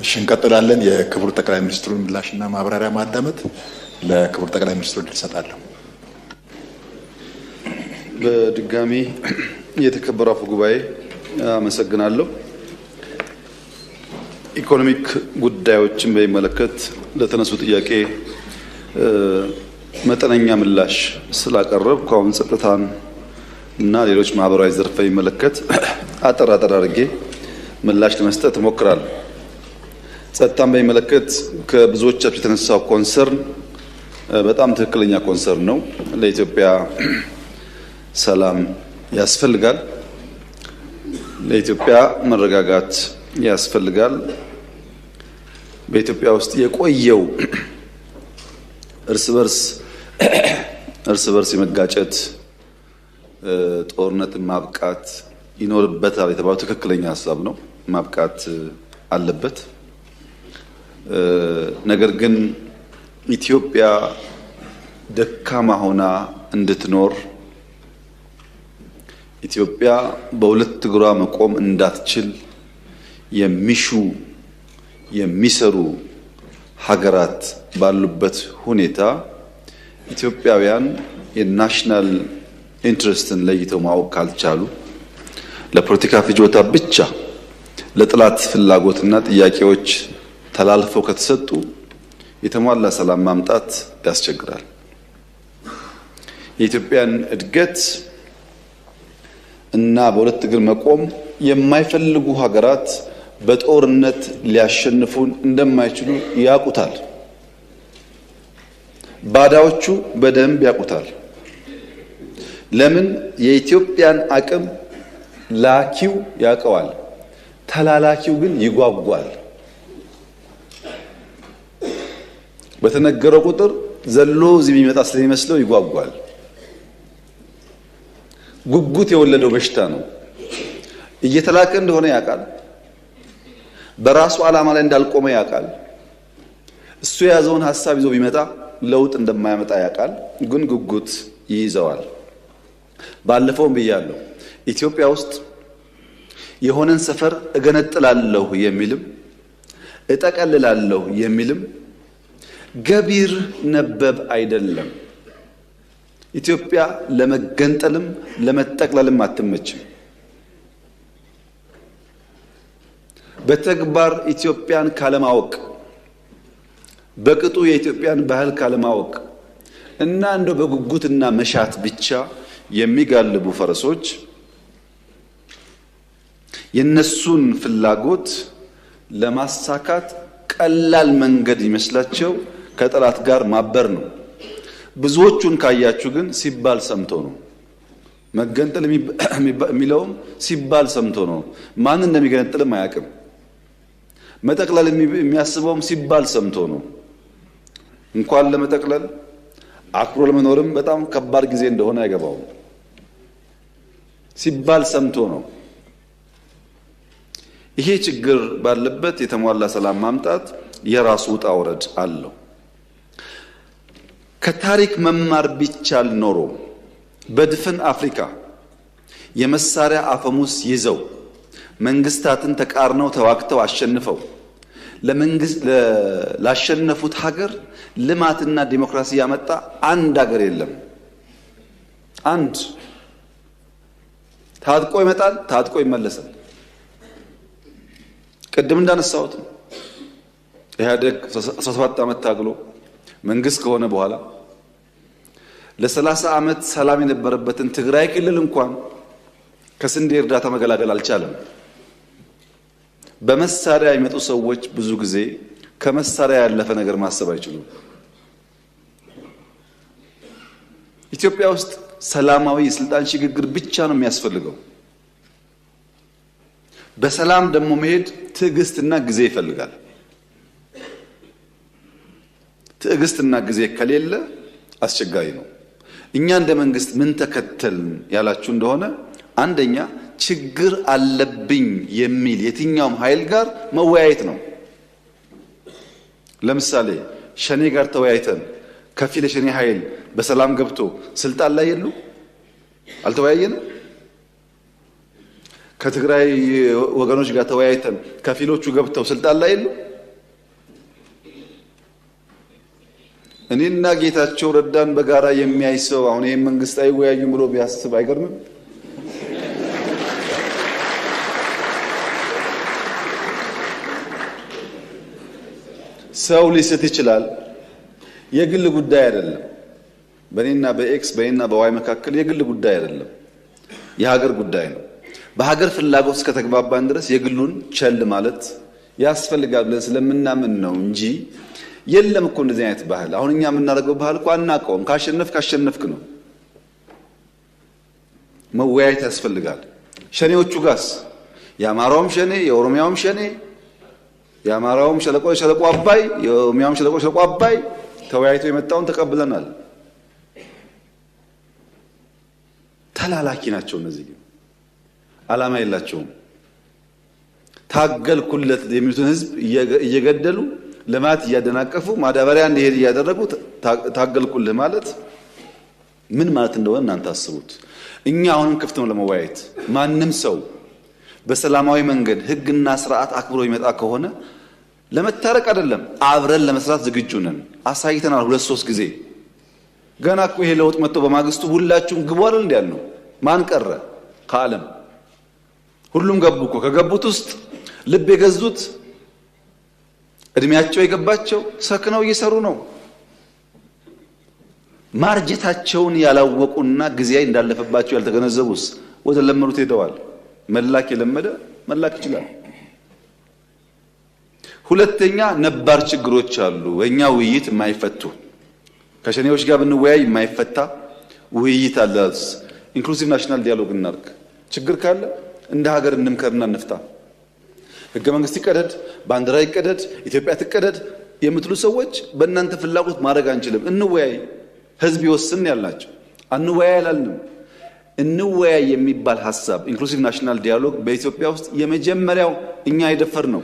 እሺ እንቀጥላለን። የክቡር ጠቅላይ ሚኒስትሩን ምላሽና ማብራሪያ ማዳመጥ ለክቡር ጠቅላይ ሚኒስትሩ እንሰጣለን። በድጋሚ የተከበሩ አፈ ጉባኤ አመሰግናለሁ። ኢኮኖሚክ ጉዳዮችን በሚመለከት ለተነሱ ጥያቄ መጠነኛ ምላሽ ስላቀረብኩ አሁን ጸጥታን እና ሌሎች ማህበራዊ ዘርፍ በሚመለከት አጠር አድርጌ ምላሽ ለመስጠት እሞክራለሁ። ጸጥታን በሚመለከት ከብዙዎቻችሁ የተነሳው ኮንሰርን በጣም ትክክለኛ ኮንሰርን ነው። ለኢትዮጵያ ሰላም ያስፈልጋል። ለኢትዮጵያ መረጋጋት ያስፈልጋል። በኢትዮጵያ ውስጥ የቆየው እርስ በርስ የመጋጨት ጦርነትን ማብቃት ይኖርበታል የተባለው ትክክለኛ ሀሳብ ነው። ማብቃት አለበት። ነገር ግን ኢትዮጵያ ደካማ ሆና እንድትኖር ኢትዮጵያ በሁለት እግሯ መቆም እንዳትችል የሚሰሩ ሀገራት ባሉበት ሁኔታ ኢትዮጵያውያን የናሽናል ኢንትረስትን ለይተው ማወቅ ካልቻሉ ለፖለቲካ ፍጆታ ብቻ ለጥላት ፍላጎትና ጥያቄዎች ተላልፈው ከተሰጡ የተሟላ ሰላም ማምጣት ያስቸግራል። የኢትዮጵያን እድገት እና በሁለት እግር መቆም የማይፈልጉ ሀገራት በጦርነት ሊያሸንፉን እንደማይችሉ ያውቁታል። ባዳዎቹ በደንብ ያውቁታል። ለምን? የኢትዮጵያን አቅም ላኪው ያውቀዋል፣ ተላላኪው ግን ይጓጓል። በተነገረው ቁጥር ዘሎ እዚህ የሚመጣ ስለሚመስለው ይጓጓል። ጉጉት የወለደው በሽታ ነው። እየተላከ እንደሆነ ያውቃል። በራሱ ዓላማ ላይ እንዳልቆመ ያውቃል። እሱ የያዘውን ሐሳብ ይዞ ቢመጣ ለውጥ እንደማያመጣ ያውቃል። ግን ጉጉት ይይዘዋል። ባለፈውም ብያለሁ፣ ኢትዮጵያ ውስጥ የሆነን ሰፈር እገነጥላለሁ የሚልም እጠቀልላለሁ የሚልም ገቢር ነበብ አይደለም። ኢትዮጵያ ለመገንጠልም ለመጠቅለልም አትመችም። በተግባር ኢትዮጵያን ካለማወቅ፣ በቅጡ የኢትዮጵያን ባህል ካለማወቅ እና እንደው በጉጉትና መሻት ብቻ የሚጋልቡ ፈረሶች የነሱን ፍላጎት ለማሳካት ቀላል መንገድ ይመስላቸው ከጠላት ጋር ማበር ነው። ብዙዎቹን ካያችሁ ግን ሲባል ሰምቶ ነው። መገንጠል የሚለውም ሲባል ሰምቶ ነው። ማን እንደሚገነጥልም አያውቅም። መጠቅለል የሚያስበውም ሲባል ሰምቶ ነው። እንኳን ለመጠቅለል አክብሮ ለመኖርም በጣም ከባድ ጊዜ እንደሆነ አይገባውም። ሲባል ሰምቶ ነው። ይሄ ችግር ባለበት የተሟላ ሰላም ማምጣት የራሱ ውጣ ውረድ አለው። ከታሪክ መማር ቢቻል ኖሮ በድፍን አፍሪካ የመሳሪያ አፈሙስ ይዘው መንግስታትን ተቃርነው ተዋግተው አሸንፈው ላሸነፉት ሀገር ልማትና ዲሞክራሲ ያመጣ አንድ ሀገር የለም። አንድ ታጥቆ ይመጣል፣ ታጥቆ ይመለሳል። ቅድም እንዳነሳሁት ኢህአዴግ 17 ዓመት ታግሎ መንግስት ከሆነ በኋላ ለ30 ዓመት ሰላም የነበረበትን ትግራይ ክልል እንኳን ከስንዴ እርዳታ መገላገል አልቻለም። በመሳሪያ የሚመጡ ሰዎች ብዙ ጊዜ ከመሳሪያ ያለፈ ነገር ማሰብ አይችሉም። ኢትዮጵያ ውስጥ ሰላማዊ የስልጣን ሽግግር ብቻ ነው የሚያስፈልገው። በሰላም ደግሞ መሄድ ትዕግስትና ጊዜ ይፈልጋል። ትዕግስትና ጊዜ ከሌለ አስቸጋሪ ነው። እኛ እንደ መንግስት ምን ተከተልን ያላችሁ እንደሆነ አንደኛ ችግር አለብኝ የሚል የትኛውም ኃይል ጋር መወያየት ነው። ለምሳሌ ሸኔ ጋር ተወያይተን ከፊል የሸኔ ኃይል በሰላም ገብቶ ስልጣን ላይ የሉ አልተወያየንም። ከትግራይ ወገኖች ጋር ተወያይተን ከፊሎቹ ገብተው ስልጣን ላይ የሉ እኔና ጌታቸው ረዳን በጋራ የሚያይ ሰው አሁን ይሄን መንግስት አይወያዩም ብሎ ቢያስብ አይገርምም? ሰው ሊስት ይችላል። የግል ጉዳይ አይደለም። በእኔና በኤክስ በእኔና በዋይ መካከል የግል ጉዳይ አይደለም፣ የሀገር ጉዳይ ነው። በሀገር ፍላጎት እስከተግባባን ድረስ የግሉን ቸል ማለት ያስፈልጋል ብለን ስለምናምን ነው እንጂ የለም እኮ እንደዚህ አይነት ባህል። አሁን እኛ የምናደርገው ባህል እኮ አናውቀውም። ካሸነፍክ ነው። መወያየት ያስፈልጋል። ሸኔዎቹ ጋስ የአማራውም ሸኔ የኦሮሚያውም ሸኔ የአማራውም ሸለቆ አባይ የኦሮሚያውም ሸለቆ አባይ ተወያይቶ የመጣውን ተቀብለናል። ተላላኪ ናቸው እነዚህ፣ ግን ዓላማ የላቸውም። ታገልኩለት የሚሉትን ህዝብ እየገደሉ ልማት እያደናቀፉ ማዳበሪያ እንዲሄድ እያደረጉ ታገልኩልህ ማለት ምን ማለት እንደሆነ እናንተ አስቡት። እኛ አሁንም ክፍት ነው ለመወያየት። ማንም ሰው በሰላማዊ መንገድ ህግና ስርዓት አክብሮ ይመጣ ከሆነ ለመታረቅ አይደለም አብረን ለመስራት ዝግጁ ነን። አሳይተናል 2-3 ጊዜ። ገና እኮ ይሄ ለውጥ መጥቶ በማግስቱ ሁላችሁም ግቡ አይደል እንዴ ያልነው? ማን ቀረ ከዓለም? ሁሉም ገቡ እኮ። ከገቡት ውስጥ ልብ የገዙት እድሜያቸው የገባቸው ሰክነው እየሰሩ ነው። ማርጀታቸውን ያላወቁና ጊዜ እንዳለፈባቸው ያልተገነዘቡስ ወደ ለመሩት ሄደዋል። መላክ የለመደ መላክ ይችላል። ሁለተኛ ነባር ችግሮች አሉ በእኛ ውይይት የማይፈቱ። ከሸኔዎች ጋር ብንወያይ የማይፈታ ውይይት አለ። ኢንክሉሲቭ ናሽናል ዲያሎግ እናርግ። ችግር ካለ እንደ ሀገር እንምከርና እንፍታ። ህገ መንግስት ይቀደድ፣ ባንዲራ ይቀደድ፣ ኢትዮጵያ ትቀደድ የምትሉ ሰዎች በእናንተ ፍላጎት ማድረግ አንችልም። እንወያይ፣ ህዝብ ይወስን ያልናቸው። አንወያይ አላልንም። እንወያይ የሚባል ሐሳብ ኢንክሉሲቭ ናሽናል ዲያሎግ በኢትዮጵያ ውስጥ የመጀመሪያው እኛ የደፈር ነው።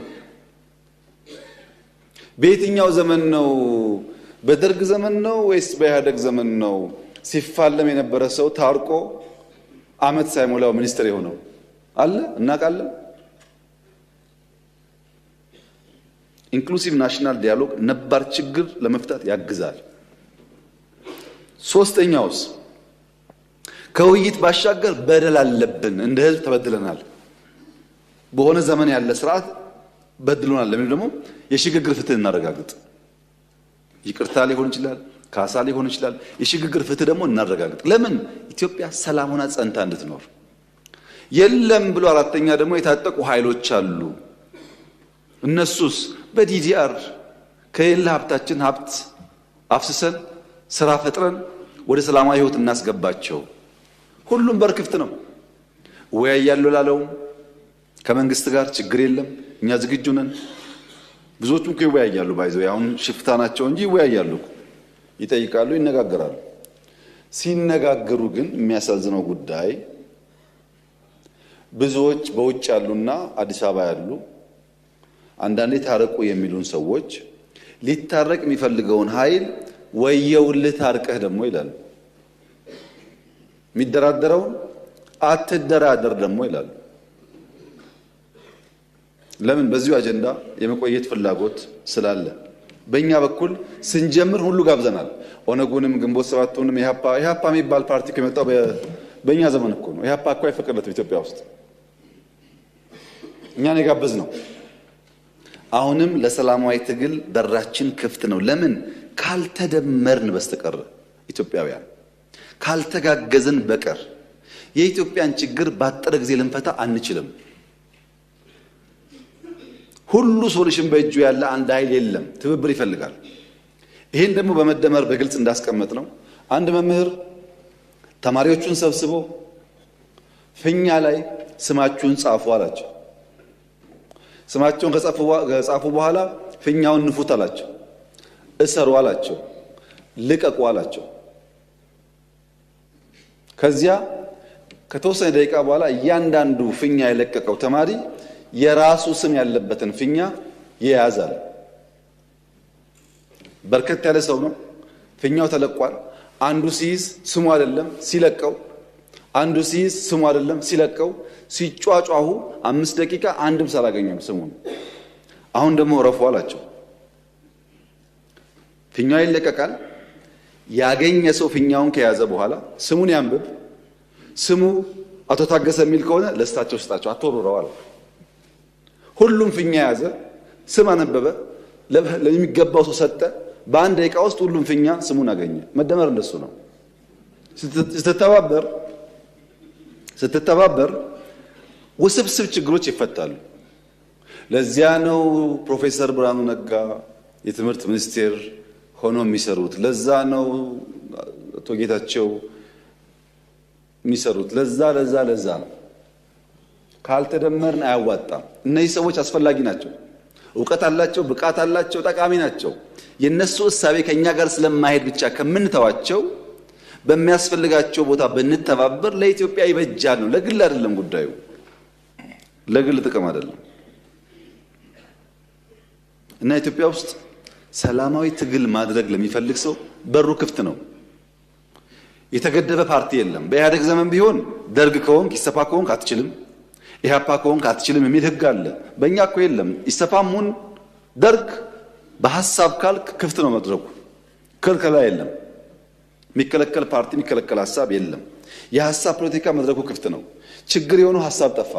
በየትኛው ዘመን ነው? በደርግ ዘመን ነው ወይስ በኢህአደግ ዘመን ነው ሲፋለም የነበረ ሰው ታርቆ አመት ሳይሞላው ሚኒስትር የሆነው? አለ እናውቃለን። ኢንክሉሲቭ ናሽናል ዲያሎግ ነባር ችግር ለመፍታት ያግዛል። ሶስተኛውስ ከውይይት ባሻገር በደል አለብን፣ እንደ ህዝብ ተበድለናል፣ በሆነ ዘመን ያለ ስርዓት በድሎናል ለምን ደግሞ የሽግግር ፍትህ እናረጋግጥ። ይቅርታ ሊሆን ይችላል፣ ካሳ ሊሆን ይችላል። የሽግግር ፍትህ ደግሞ እናረጋግጥ። ለምን ኢትዮጵያ ሰላም ሆና ጸንታ እንድትኖር። የለም ብሎ አራተኛ ደግሞ የታጠቁ ኃይሎች አሉ። እነሱስ በዲዲአር ከሌላ ሀብታችን ሀብት አፍስሰን ስራ ፈጥረን ወደ ሰላማዊ ህይወት እናስገባቸው። ሁሉም በር ክፍት ነው። ወያያለሁ ላለው ከመንግስት ጋር ችግር የለም፣ እኛ ዝግጁ ነን። ብዙዎቹም እኮ ይወያያሉ፣ ባይዘው አሁን ሽፍታ ናቸው እንጂ ይወያያሉ፣ ይጠይቃሉ፣ ይነጋገራሉ። ሲነጋገሩ ግን የሚያሳዝነው ጉዳይ ብዙዎች በውጭ ያሉና አዲስ አበባ ያሉ አንዳንዴ ታረቁ የሚሉን ሰዎች ሊታረቅ የሚፈልገውን ኃይል ወየውልህ ታርቀህ ደግሞ ይላሉ። የሚደራደረውን አትደራደር ደግሞ ይላሉ። ለምን? በዚሁ አጀንዳ የመቆየት ፍላጎት ስላለ። በእኛ በኩል ስንጀምር ሁሉ ጋብዘናል። ኦነጉንም ግንቦት ሰባቱንም ኢህአፓ የሚባል ፓርቲ ከመጣው በእኛ ዘመን እኮ ነው። ኢህአፓ እኮ አይፈቀድለትም ኢትዮጵያ ውስጥ፣ እኛን የጋበዝ ነው። አሁንም ለሰላማዊ ትግል በራችን ክፍት ነው። ለምን? ካልተደመርን በስተቀር ኢትዮጵያውያን ካልተጋገዝን በቀር የኢትዮጵያን ችግር ባጠረ ጊዜ ልንፈታ አንችልም። ሁሉ ሶሉሽን በእጁ ያለ አንድ ኃይል የለም፣ ትብብር ይፈልጋል። ይሄን ደግሞ በመደመር በግልጽ እንዳስቀመጥ ነው። አንድ መምህር ተማሪዎቹን ሰብስቦ ፊኛ ላይ ስማችሁን ጻፉ አላቸው። ስማቸውን ከጻፉ በኋላ ፊኛውን ንፉት አላቸው፣ እሰሩ አላቸው፣ ልቀቁ አላቸው። ከዚያ ከተወሰነ ደቂቃ በኋላ እያንዳንዱ ፊኛ የለቀቀው ተማሪ የራሱ ስም ያለበትን ፊኛ ይያዛል። በርከት ያለ ሰው ነው። ፊኛው ተለቋል። አንዱ ሲይዝ ስሙ አይደለም ሲለቀው፣ አንዱ ሲይዝ ስሙ አይደለም ሲለቀው፣ ሲጫጫሁ 5 ደቂቃ አንድም ሳላገኘም ስሙን። አሁን ደግሞ ረፉ አላቸው። ፊኛው ይለቀቃል። ያገኘ ሰው ፊኛውን ከያዘ በኋላ ስሙን ያንብብ። ስሙ አቶ ታገሰ የሚል ከሆነ ለስታቸው ስጣቸው፣ አትወርውረዋል። ሁሉም ፊኛ ያዘ፣ ስም አነበበ፣ ለሚገባው ሰው ሰጠ። በአንድ ደቂቃ ውስጥ ሁሉም ፊኛ ስሙን አገኘ። መደመር እንደሱ ነው። ስትተባበር ውስብስብ ችግሮች ይፈታሉ። ለዚያ ነው ፕሮፌሰር ብርሃኑ ነጋ የትምህርት ሚኒስቴር ሆኖ የሚሰሩት። ለዛ ነው አቶ ጌታቸው የሚሰሩት። ለዛ ነው። ካልተደመርን አያዋጣም። እነዚህ ሰዎች አስፈላጊ ናቸው። እውቀት አላቸው፣ ብቃት አላቸው፣ ጠቃሚ ናቸው። የነሱ እሳቤ ከኛ ጋር ስለማይሄድ ብቻ ከምንተዋቸው በሚያስፈልጋቸው ቦታ ብንተባበር ለኢትዮጵያ ይበጃል ነው። ለግል አይደለም ጉዳዩ፣ ለግል ጥቅም አይደለም። እና ኢትዮጵያ ውስጥ ሰላማዊ ትግል ማድረግ ለሚፈልግ ሰው በሩ ክፍት ነው። የተገደበ ፓርቲ የለም። በኢህአደግ ዘመን ቢሆን ደርግ ከሆንክ ኢሰፓ ከሆንክ አትችልም፣ ኢህአፓ ከሆንክ አትችልም የሚል ህግ አለ። በእኛ እኮ የለም። ኢሰፓም ሁን ደርግ በሐሳብ ካልክ ክፍት ነው መድረኩ፣ ክልከላ የለም። የሚከለከል ፓርቲ የሚከለከል ሐሳብ የለም። የሐሳብ ፖለቲካ መድረኩ ክፍት ነው። ችግር የሆነው ሐሳብ ጠፋ።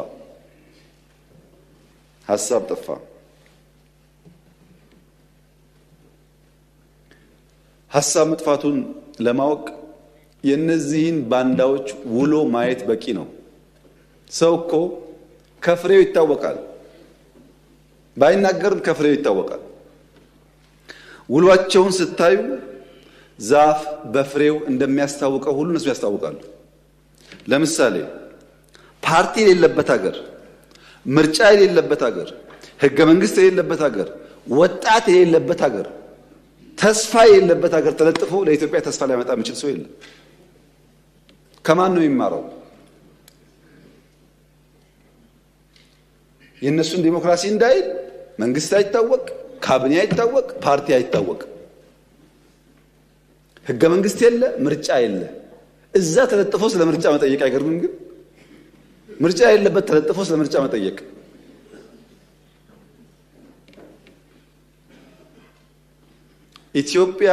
ሐሳብ መጥፋቱን ለማወቅ የነዚህን ባንዳዎች ውሎ ማየት በቂ ነው። ሰው እኮ ከፍሬው ይታወቃል፣ ባይናገርም ከፍሬው ይታወቃል። ውሏቸውን ስታዩ ዛፍ በፍሬው እንደሚያስታውቀው ሁሉ እነሱ ያስታውቃሉ። ለምሳሌ ፓርቲ የሌለበት ሀገር፣ ምርጫ የሌለበት ሀገር፣ ህገ መንግስት የሌለበት ሀገር፣ ወጣት የሌለበት ሀገር፣ ተስፋ የሌለበት ሀገር ተለጥፎ ለኢትዮጵያ ተስፋ ሊያመጣ የሚችል ሰው የለም። ከማን ነው የሚማረው? የእነሱን ዲሞክራሲ እንዳይል መንግስት አይታወቅ፣ ካቢኔ አይታወቅ፣ ፓርቲ አይታወቅ፣ ህገ መንግስት የለ፣ ምርጫ የለ። እዛ ተለጥፎ ስለ ምርጫ መጠየቅ አይገርምም? ግን ምርጫ የሌለበት ተለጥፎ ስለ ምርጫ መጠየቅ ኢትዮጵያ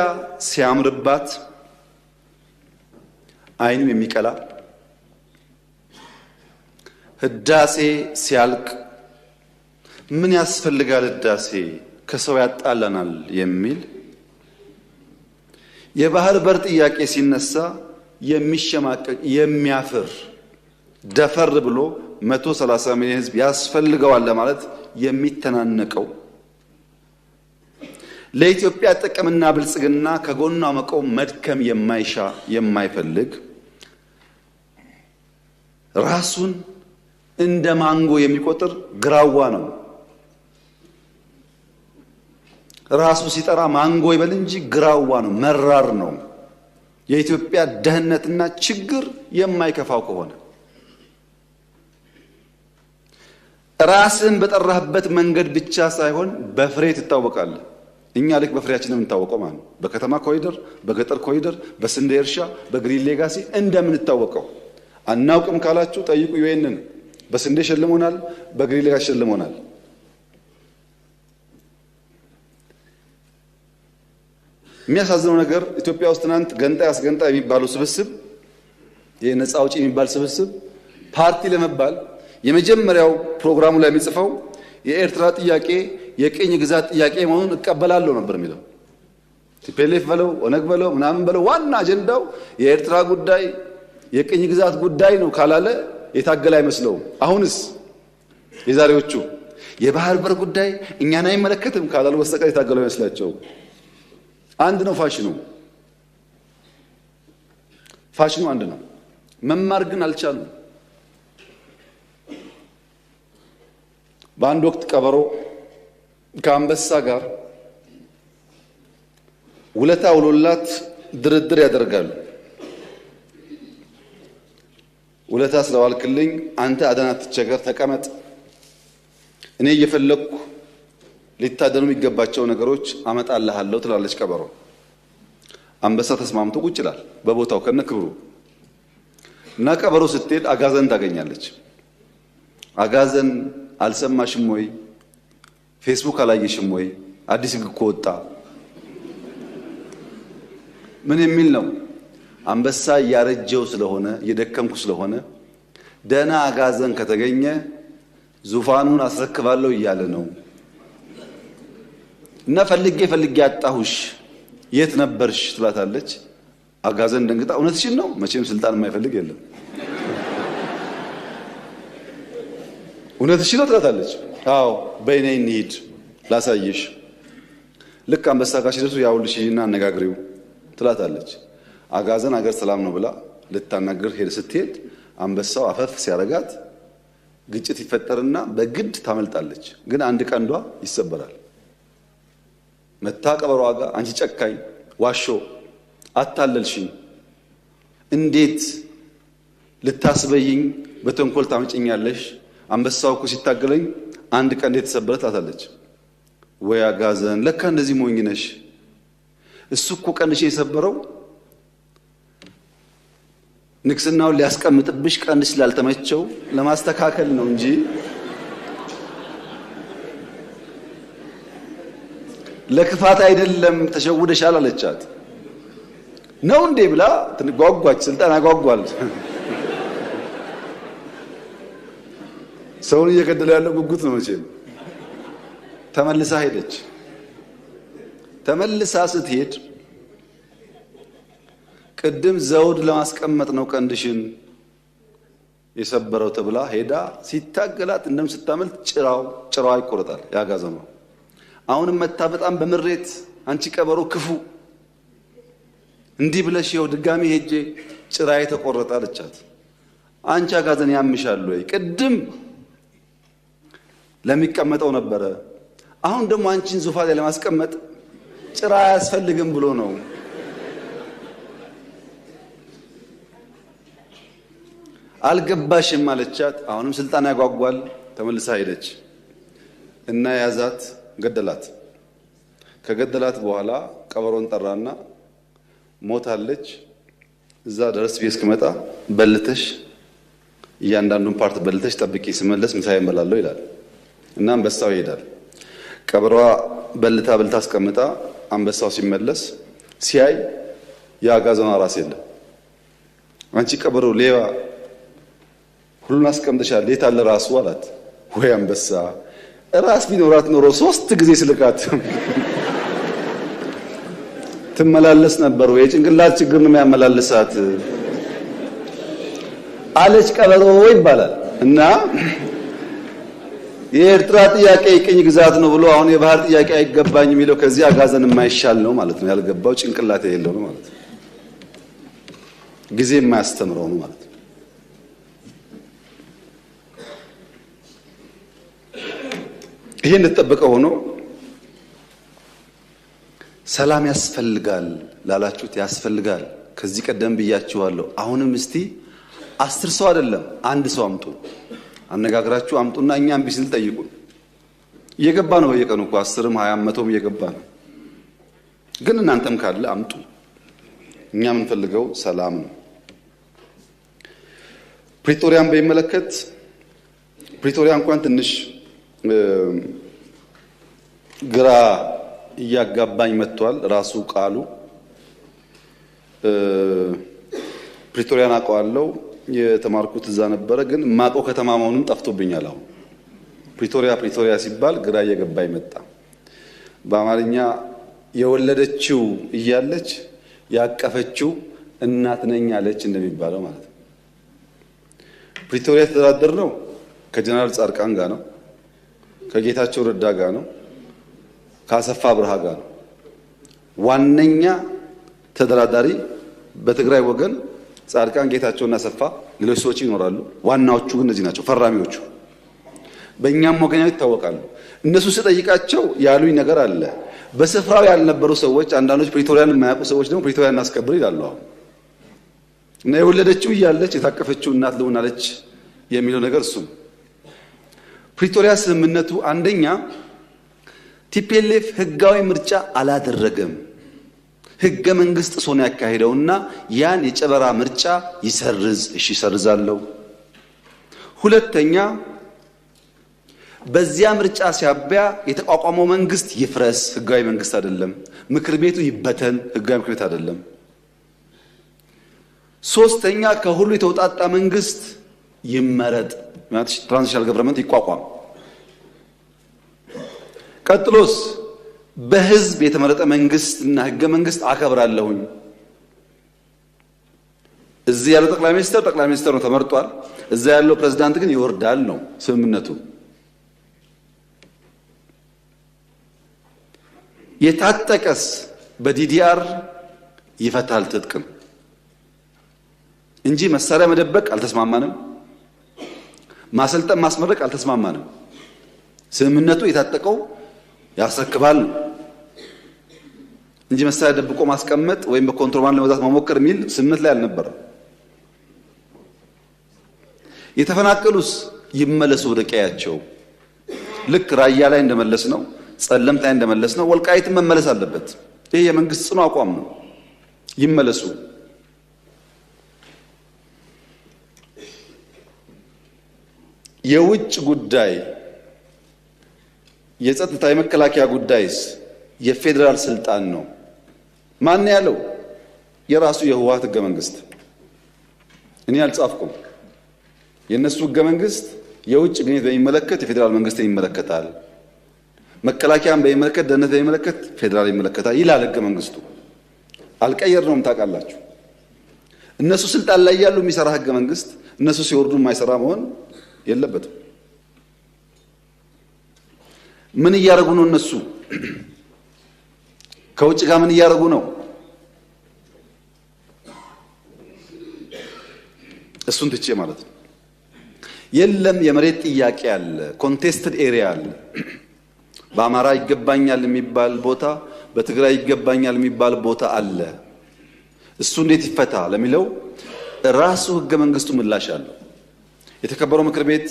ሲያምርባት አይኑ የሚቀላ ህዳሴ ሲያልቅ ምን ያስፈልጋል ህዳሴ ከሰው ያጣላናል የሚል የባህር በር ጥያቄ ሲነሳ የሚሸማቀቅ የሚያፍር ደፈር ብሎ 130 ሚሊዮን ህዝብ ያስፈልገዋል ለማለት የሚተናነቀው ለኢትዮጵያ ጥቅምና ብልጽግና ከጎኗ መቆም መድከም የማይሻ የማይፈልግ ራሱን እንደ ማንጎ የሚቆጥር ግራዋ ነው። ራሱ ሲጠራ ማንጎ ይበል እንጂ ግራዋ ነው፣ መራር ነው። የኢትዮጵያ ደህንነትና ችግር የማይከፋው ከሆነ ራስን በጠራህበት መንገድ ብቻ ሳይሆን በፍሬ ትታወቃለህ። እኛ ልክ በፍሬያችን የምንታወቀው ማለት ነው። በከተማ ኮሪደር፣ በገጠር ኮሪደር፣ በስንዴ እርሻ፣ በግሪን ሌጋሲ እንደምንታወቀው አናውቅም ካላችሁ ጠይቁ። ዩኤንን በስንዴ ሸልሞናል፣ በግሪን ሌጋሲ ሸልሞናል። የሚያሳዝነው ነገር ኢትዮጵያ ውስጥ ትናንት ገንጣይ አስገንጣይ የሚባለው ስብስብ፣ የነፃ አውጪ የሚባል ስብስብ ፓርቲ ለመባል የመጀመሪያው ፕሮግራሙ ላይ የሚጽፈው የኤርትራ ጥያቄ የቅኝ ግዛት ጥያቄ መሆኑን እቀበላለሁ ነበር የሚለው። ቲፒኤልኤፍ በለው ኦነግ በለው ምናምን በለው ዋና አጀንዳው የኤርትራ ጉዳይ የቅኝ ግዛት ጉዳይ ነው ካላለ የታገለ አይመስለውም። አሁንስ የዛሬዎቹ የባህር በር ጉዳይ እኛን አይመለከትም ካላሉ በስተቀር የታገለው አይመስላቸው። አንድ ነው ፋሽኑ አንድ ነው። መማር ግን አልቻሉም። በአንድ ወቅት ቀበሮ ከአንበሳ ጋር ውለታ ውሎላት ድርድር ያደርጋሉ። ውለታ ስለዋልክልኝ አንተ አደና ትቸገር ተቀመጥ፣ እኔ እየፈለኩ ሊታደኑ የሚገባቸው ነገሮች አመጣልሃለሁ ትላለች ቀበሮ። አንበሳ ተስማምቶ ቁጭ ይላል በቦታው ከነ ክብሩ እና ቀበሮ ስትሄድ አጋዘን ታገኛለች። አጋዘን አልሰማሽም ወይ? ፌስቡክ አላየሽም ወይ? አዲስ ህግ እኮ ወጣ። ምን የሚል ነው? አንበሳ እያረጀው ስለሆነ እየደከምኩ ስለሆነ ደህና አጋዘን ከተገኘ ዙፋኑን አስረክባለሁ እያለ ነው። እና ፈልጌ አጣሁሽ የት ነበርሽ ትላታለች። አጋዘን ደንግጣ እውነትሽን ነው? መቼም ስልጣን የማይፈልግ የለም። እውነትሽን ነው ትላታለች። አዎ በእኔ እንሂድ ላሳይሽ። ልክ አንበሳ ጋር ሲደርሱ ያውልሽ እና አነጋግሪው ትላታለች። አጋዘን አገር ሰላም ነው ብላ ልታናገር ስትሄድ አንበሳው አፈፍ ሲያረጋት ግጭት ይፈጠርና በግድ ታመልጣለች። ግን አንድ ቀንዷ ይሰበራል። መታ ቀበሯ ጋር አንቺ ጨካኝ ዋሾ አታለልሽኝ፣ እንዴት ልታስበይኝ በተንኮል ታመጭኛለሽ? አንበሳው እኮ ሲታገለኝ አንድ ቀንዴ ተሰበረ ትላታለች። ወይ አጋዘን ለካ እንደዚህ ሞኝ ነሽ። እሱ እኮ ቀንሽ የሰበረው ንግስናውን ሊያስቀምጥብሽ ቀንሽ ስላልተመቸው ለማስተካከል ነው እንጂ ለክፋት አይደለም። ተሸውደሻል አለቻት። ነው እንዴ ብላ ትጓጓች። ስልጣን አጓጓል። ሰውን እየገደለ ያለው ጉጉት ነው መቼም። ተመልሳ ሄደች። ተመልሳ ስትሄድ ቅድም ዘውድ ለማስቀመጥ ነው ቀንድሽን የሰበረው ተብላ ሄዳ ሲታገላት እንደም ስታመልጥ ጭራዋ ይቆረጣል ያጋዘማ። አሁንም መታ በጣም በምሬት አንቺ ቀበሮ ክፉ እንዲህ ብለሽ ይኸው ድጋሚ ሄጄ ጭራዬ ተቆረጠ አለቻት። አንቺ አጋዘን ያምሻል ወይ? ቅድም ለሚቀመጠው ነበረ፣ አሁን ደግሞ አንቺን ዙፋን ላይ ለማስቀመጥ ጭራ አያስፈልግም ብሎ ነው። አልገባሽም አለቻት። አሁንም ስልጣን ያጓጓል። ተመልሳ ሄደች እና ያዛት፣ ገደላት። ከገደላት በኋላ ቀበሮን ጠራና ሞታለች፣ እዛ ድረስ ቤት እስክመጣ በልተሽ እያንዳንዱን ፓርት በልተሽ ጠብቂ፣ ስመለስ ምሳዬ እበላለሁ ይላል። እና አንበሳው ይሄዳል። ቀበሮዋ በልታ አስቀምጣ አንበሳው ሲመለስ ሲያይ የአጋዘኗ ራስ የለም። አንቺ ቀበሮ ሌባ ሁሉን አስቀምጠሻል፣ የት አለ ራሱ አላት። ወይ አንበሳ ራስ ቢኖራት ኖሮ 3 ጊዜ ስልካት ትመላለስ ነበር። ወይ ጭንቅላት ችግር ነው የሚያመላልሳት አለች ቀበሮ ይባላል። እና የኤርትራ ጥያቄ የቅኝ ግዛት ነው ብሎ አሁን የባህር ጥያቄ አይገባኝ የሚለው ከዚህ አጋዘን የማይሻል ነው ማለት ነው። ያልገባው ጭንቅላት የሌለው ነው ማለት ነው። ጊዜ የማያስተምረው ነው ማለት ነው። ይሄ እንደተጠበቀ ሆኖ ሰላም ያስፈልጋል ላላችሁት ያስፈልጋል። ከዚህ ቀደም ብያችኋለሁ። አሁንም እስቲ 10 ሰው አይደለም 1 ሰው አምጡ፣ አነጋግራችሁ አምጡና እኛም ቢስል ጠይቁን። እየገባ ነው በየቀኑ እኮ 10ም 20ም 100ም እየገባ ነው። ግን እናንተም ካለ አምጡ። እኛ የምንፈልገው ሰላም ነው። ፕሪቶሪያን በሚመለከት ፕሪቶሪያ እንኳን ትንሽ ግራ እያጋባኝ መጥቷል። ራሱ ቃሉ ፕሪቶሪያን አውቀዋለሁ፣ የተማርኩት እዛ ነበረ። ግን ማቀው ከተማ መሆኑን ጠፍቶብኛል። አሁን ፕሪቶሪያ ሲባል ግራ እየገባኝ መጣ። በአማርኛ የወለደችው እያለች ያቀፈችው እናት ነኝ አለች እንደሚባለው ማለት ነው። ፕሪቶሪያ የተደራደር ነው ከጀነራል ጻድቃን ጋር ነው፣ ከጌታቸው ረዳ ጋር ነው፣ ከአሰፋ ብርሃ ጋር ነው። ዋነኛ ተደራዳሪ በትግራይ ወገን ጻድቃን፣ ጌታቸውና አሰፋ፣ ሌሎች ሰዎች ይኖራሉ። ዋናዎቹ ግን እነዚህ ናቸው ፈራሚዎቹ። በእኛም ወገን ይታወቃሉ። እነሱ ስጠይቃቸው ያሉኝ ነገር አለ። በስፍራው ያልነበሩ ሰዎች፣ አንዳንዶች ፕሪቶሪያን የማያውቁ ሰዎች ደግሞ ፕሪቶሪያን እናስከብር ይላሉ። አሁን እና የወለደችው እያለች የታቀፈችው እናት ልሆናለች የሚለው ነገር እሱ ነው። ፕሪቶሪያ ስምምነቱ አንደኛ ቲፒኤልኤፍ ህጋዊ ምርጫ አላደረገም። ህገ መንግስት ጥሶ ነው ያካሄደውና ያን የጨበራ ምርጫ ይሰርዝ። እሺ ይሰርዛለሁ። ሁለተኛ በዚያ ምርጫ ሲያበያ የተቋቋመው መንግስት ይፍረስ፣ ህጋዊ መንግስት አይደለም። ምክር ቤቱ ይበተን፣ ህጋዊ ምክር ቤት አይደለም። ሶስተኛ ከሁሉ የተውጣጣ መንግስት ይመረጥ ማለት ትራንዚሽናል ገቨርንመንት ይቋቋም። ቀጥሎስ በህዝብ የተመረጠ መንግስትና ህገ መንግስት አከብራለሁኝ። እዚህ ያለው ጠቅላይ ሚኒስትር ነው ተመርጧል። እዛ ያለው ፕሬዝዳንት ግን ይወርዳል ነው ስምምነቱ። የታጠቀስ በዲዲአር ይፈታል ትጥቅም እንጂ መሳሪያ መደበቅ አልተስማማንም። ማሰልጠን ማስመረቅ አልተስማማንም። ስምምነቱ የታጠቀው ያስረክባል እንጂ መሳሪያ ደብቆ ማስቀመጥ ወይም በኮንትሮባንድ ለመግዛት መሞከር የሚል ስምምነት ላይ አልነበረም። የተፈናቀሉስ ይመለሱ ወደ ቀያቸው። ልክ ራያ ላይ እንደመለስ ነው፣ ጸለምት ላይ እንደመለስ ነው፣ ወልቃይትም መመለስ አለበት። ይሄ የመንግስት ጽኑ አቋም ነው። ይመለሱ። የውጭ ጉዳይ፣ የጸጥታ፣ የመከላከያ ጉዳይስ የፌዴራል ስልጣን ነው። ማን ያለው? የራሱ የህወሓት ህገ መንግስት። እኔ አልጻፍኩም። የነሱ ህገ መንግስት የውጭ ግንኙነት በሚመለከት የፌዴራል መንግስትን ይመለከታል፣ መከላከያን በሚመለከት፣ ደህንነት በሚመለከት ፌዴራል ይመለከታል ይላል ህገ መንግስቱ። አልቀየርነውም ታውቃላችሁ። እነሱ ስልጣን ላይ ያሉ የሚሰራ ህገ መንግስት እነሱ ሲወርዱ የማይሰራ መሆን የለበትም። ምን እያደረጉ ነው እነሱ? ከውጭ ጋር ምን እያደረጉ ነው? እሱን ትቼ ማለት ነው። የለም የመሬት ጥያቄ አለ፣ ኮንቴስትድ ኤሪያ አለ። በአማራ ይገባኛል የሚባል ቦታ፣ በትግራይ ይገባኛል የሚባል ቦታ አለ። እሱ እንዴት ይፈታ ለሚለው ራሱ ህገ መንግስቱ ምላሽ አለው። የተከበረው ምክር ቤት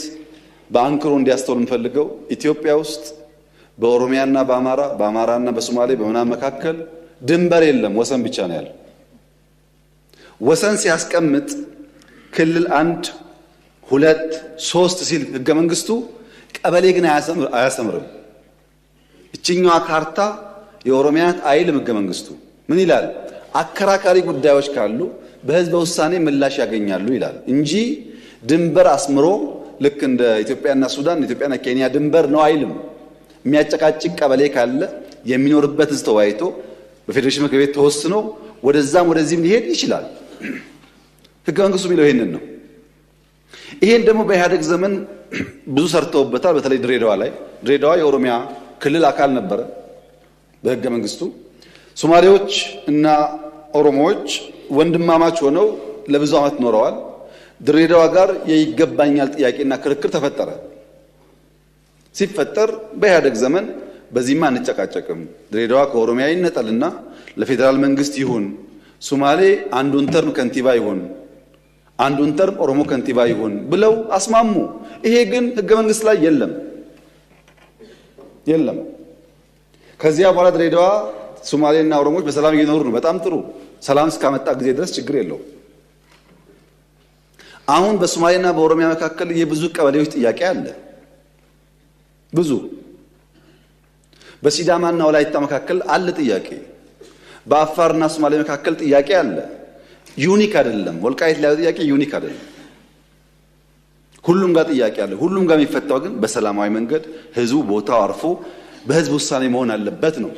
በአንክሮ እንዲያስተውል የምፈልገው ኢትዮጵያ ውስጥ በኦሮሚያና በአማራና በሶማሌ በምናምን መካከል ድንበር የለም፣ ወሰን ብቻ ነው ያለው። ወሰን ሲያስቀምጥ ክልል 1 2 3 ሲል ህገ መንግስቱ ቀበሌ ግን አያሰምርም። እችኛዋ ካርታ የኦሮሚያ አይልም ህገ መንግስቱ። ምን ይላል? አከራካሪ ጉዳዮች ካሉ በህዝበ ውሳኔ ምላሽ ያገኛሉ ይላል እንጂ ድንበር አስምሮ ልክ እንደ ኢትዮጵያና ሱዳን፣ ኢትዮጵያና ኬንያ ድንበር ነው አይልም። የሚያጨቃጭቅ ቀበሌ ካለ የሚኖርበት ህዝብ ተወያይቶ በፌዴሬሽን ምክር ቤት ተወስኖ ወደዛም ወደዚህም ሊሄድ ይችላል። ህገ መንግስቱ የሚለው ይሄንን ነው። ይሄን ደግሞ በኢህአደግ ዘመን ብዙ ሰርተውበታል። በተለይ ድሬዳዋ ላይ። ድሬዳዋ የኦሮሚያ ክልል አካል ነበረ በህገ መንግስቱ። ሶማሌዎች እና ኦሮሞዎች ወንድማማች ሆነው ለብዙ ዓመት ኖረዋል። ድሬዳዋ ጋር የይገባኛል ጥያቄና ክርክር ተፈጠረ። ሲፈጠር በኢህአደግ ዘመን በዚህማ አንጨቃጨቅም፣ ድሬዳዋ ከኦሮሚያ ይነጠልና ለፌዴራል መንግስት ይሁን፣ ሶማሌ አንዱን ተርም ከንቲባ ይሁን፣ አንዱን ተርም ኦሮሞ ከንቲባ ይሁን ብለው አስማሙ። ይሄ ግን ህገ መንግስት ላይ የለም። ከዚያ በኋላ ድሬዳዋ ሶማሌና ኦሮሞዎች በሰላም እየኖሩ ነው። በጣም ጥሩ። ሰላም እስካመጣ ጊዜ ድረስ ችግር የለው። አሁን በሶማሌና በኦሮሚያ መካከል የብዙ ቀበሌዎች ጥያቄ አለ። ብዙ በሲዳማና ወላይታ መካከል አለ ጥያቄ። በአፋርና ሶማሌ መካከል ጥያቄ አለ። ዩኒክ አይደለም። ወልቃይት ላይ ጥያቄ ዩኒክ አይደለም። ሁሉም ጋር ጥያቄ አለ። ሁሉም ጋር የሚፈታው ግን በሰላማዊ መንገድ ህዝቡ ቦታው አርፎ በህዝብ ውሳኔ መሆን አለበት ነው።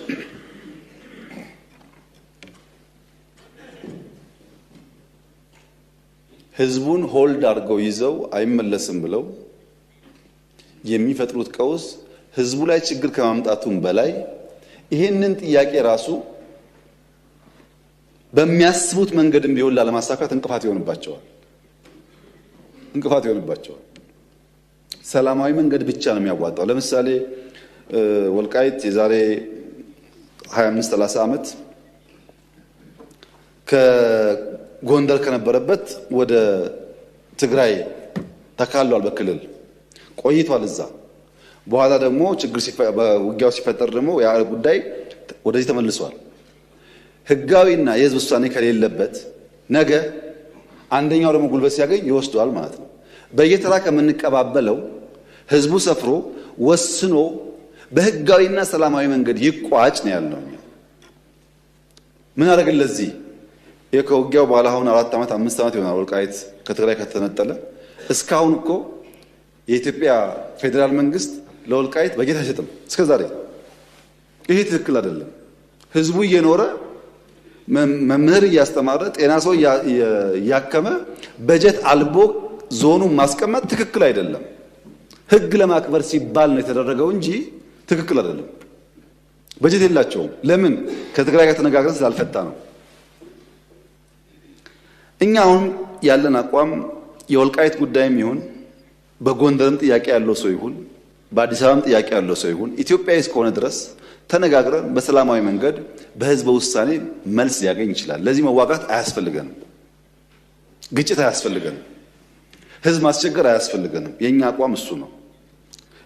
ህዝቡን ሆልድ አድርገው ይዘው አይመለስም ብለው የሚፈጥሩት ቀውስ ህዝቡ ላይ ችግር ከማምጣቱም በላይ ይሄንን ጥያቄ ራሱ በሚያስቡት መንገድም ቢሆን ላለማሳካት እንቅፋት ይሆንባቸዋል። ሰላማዊ መንገድ ብቻ ነው የሚያዋጣው። ለምሳሌ ወልቃይት የዛሬ 25-30 ዓመት ከጎንደር ከነበረበት ወደ ትግራይ ተካሏል። በክልል ቆይቷል እዛ። በኋላ ደግሞ ችግር በውጊያው ሲፈጠር ደግሞ ያ ጉዳይ ወደዚህ ተመልሷል። ህጋዊና የህዝብ ውሳኔ ከሌለበት ነገ አንደኛው ደግሞ ጉልበት ሲያገኝ ይወስደዋል ማለት ነው። በየተራ ከምንቀባበለው ህዝቡ ሰፍሮ ወስኖ በህጋዊና ሰላማዊ መንገድ ይቋጭ ነው ያለው። ምን አደረግን? ለዚህ ከውጊያው በኋላ አሁን 4 ዓመት 5 ዓመት ይሆናል ወልቃይት ከትግራይ ከተነጠለ። እስካሁን እኮ የኢትዮጵያ ፌዴራል መንግስት ለወልቃይት በጀት አይሰጥም እስከዛሬ። ይሄ ትክክል አይደለም። ህዝቡ እየኖረ መምህር እያስተማረ ጤና ሰው እያከመ በጀት አልቦ ዞኑን ማስቀመጥ ትክክል አይደለም። ህግ ለማክበር ሲባል ነው የተደረገው እንጂ ትክክል አይደለም። በጀት የላቸውም። ለምን? ከትግራይ ጋር ተነጋግረን ስላልፈታ ነው። እኛ አሁን ያለን አቋም የወልቃይት ጉዳይም ይሁን በጎንደርም ጥያቄ ያለው ሰው ይሁን በአዲስ አበባም ጥያቄ ያለው ሰው ይሁን ኢትዮጵያዊ እስከሆነ ድረስ ተነጋግረን በሰላማዊ መንገድ በህዝበ ውሳኔ መልስ ሊያገኝ ይችላል። ለዚህ መዋጋት አያስፈልገንም። ግጭት አያስፈልገንም። ህዝብ ማስቸገር አያስፈልገንም። የኛ አቋም እሱ ነው።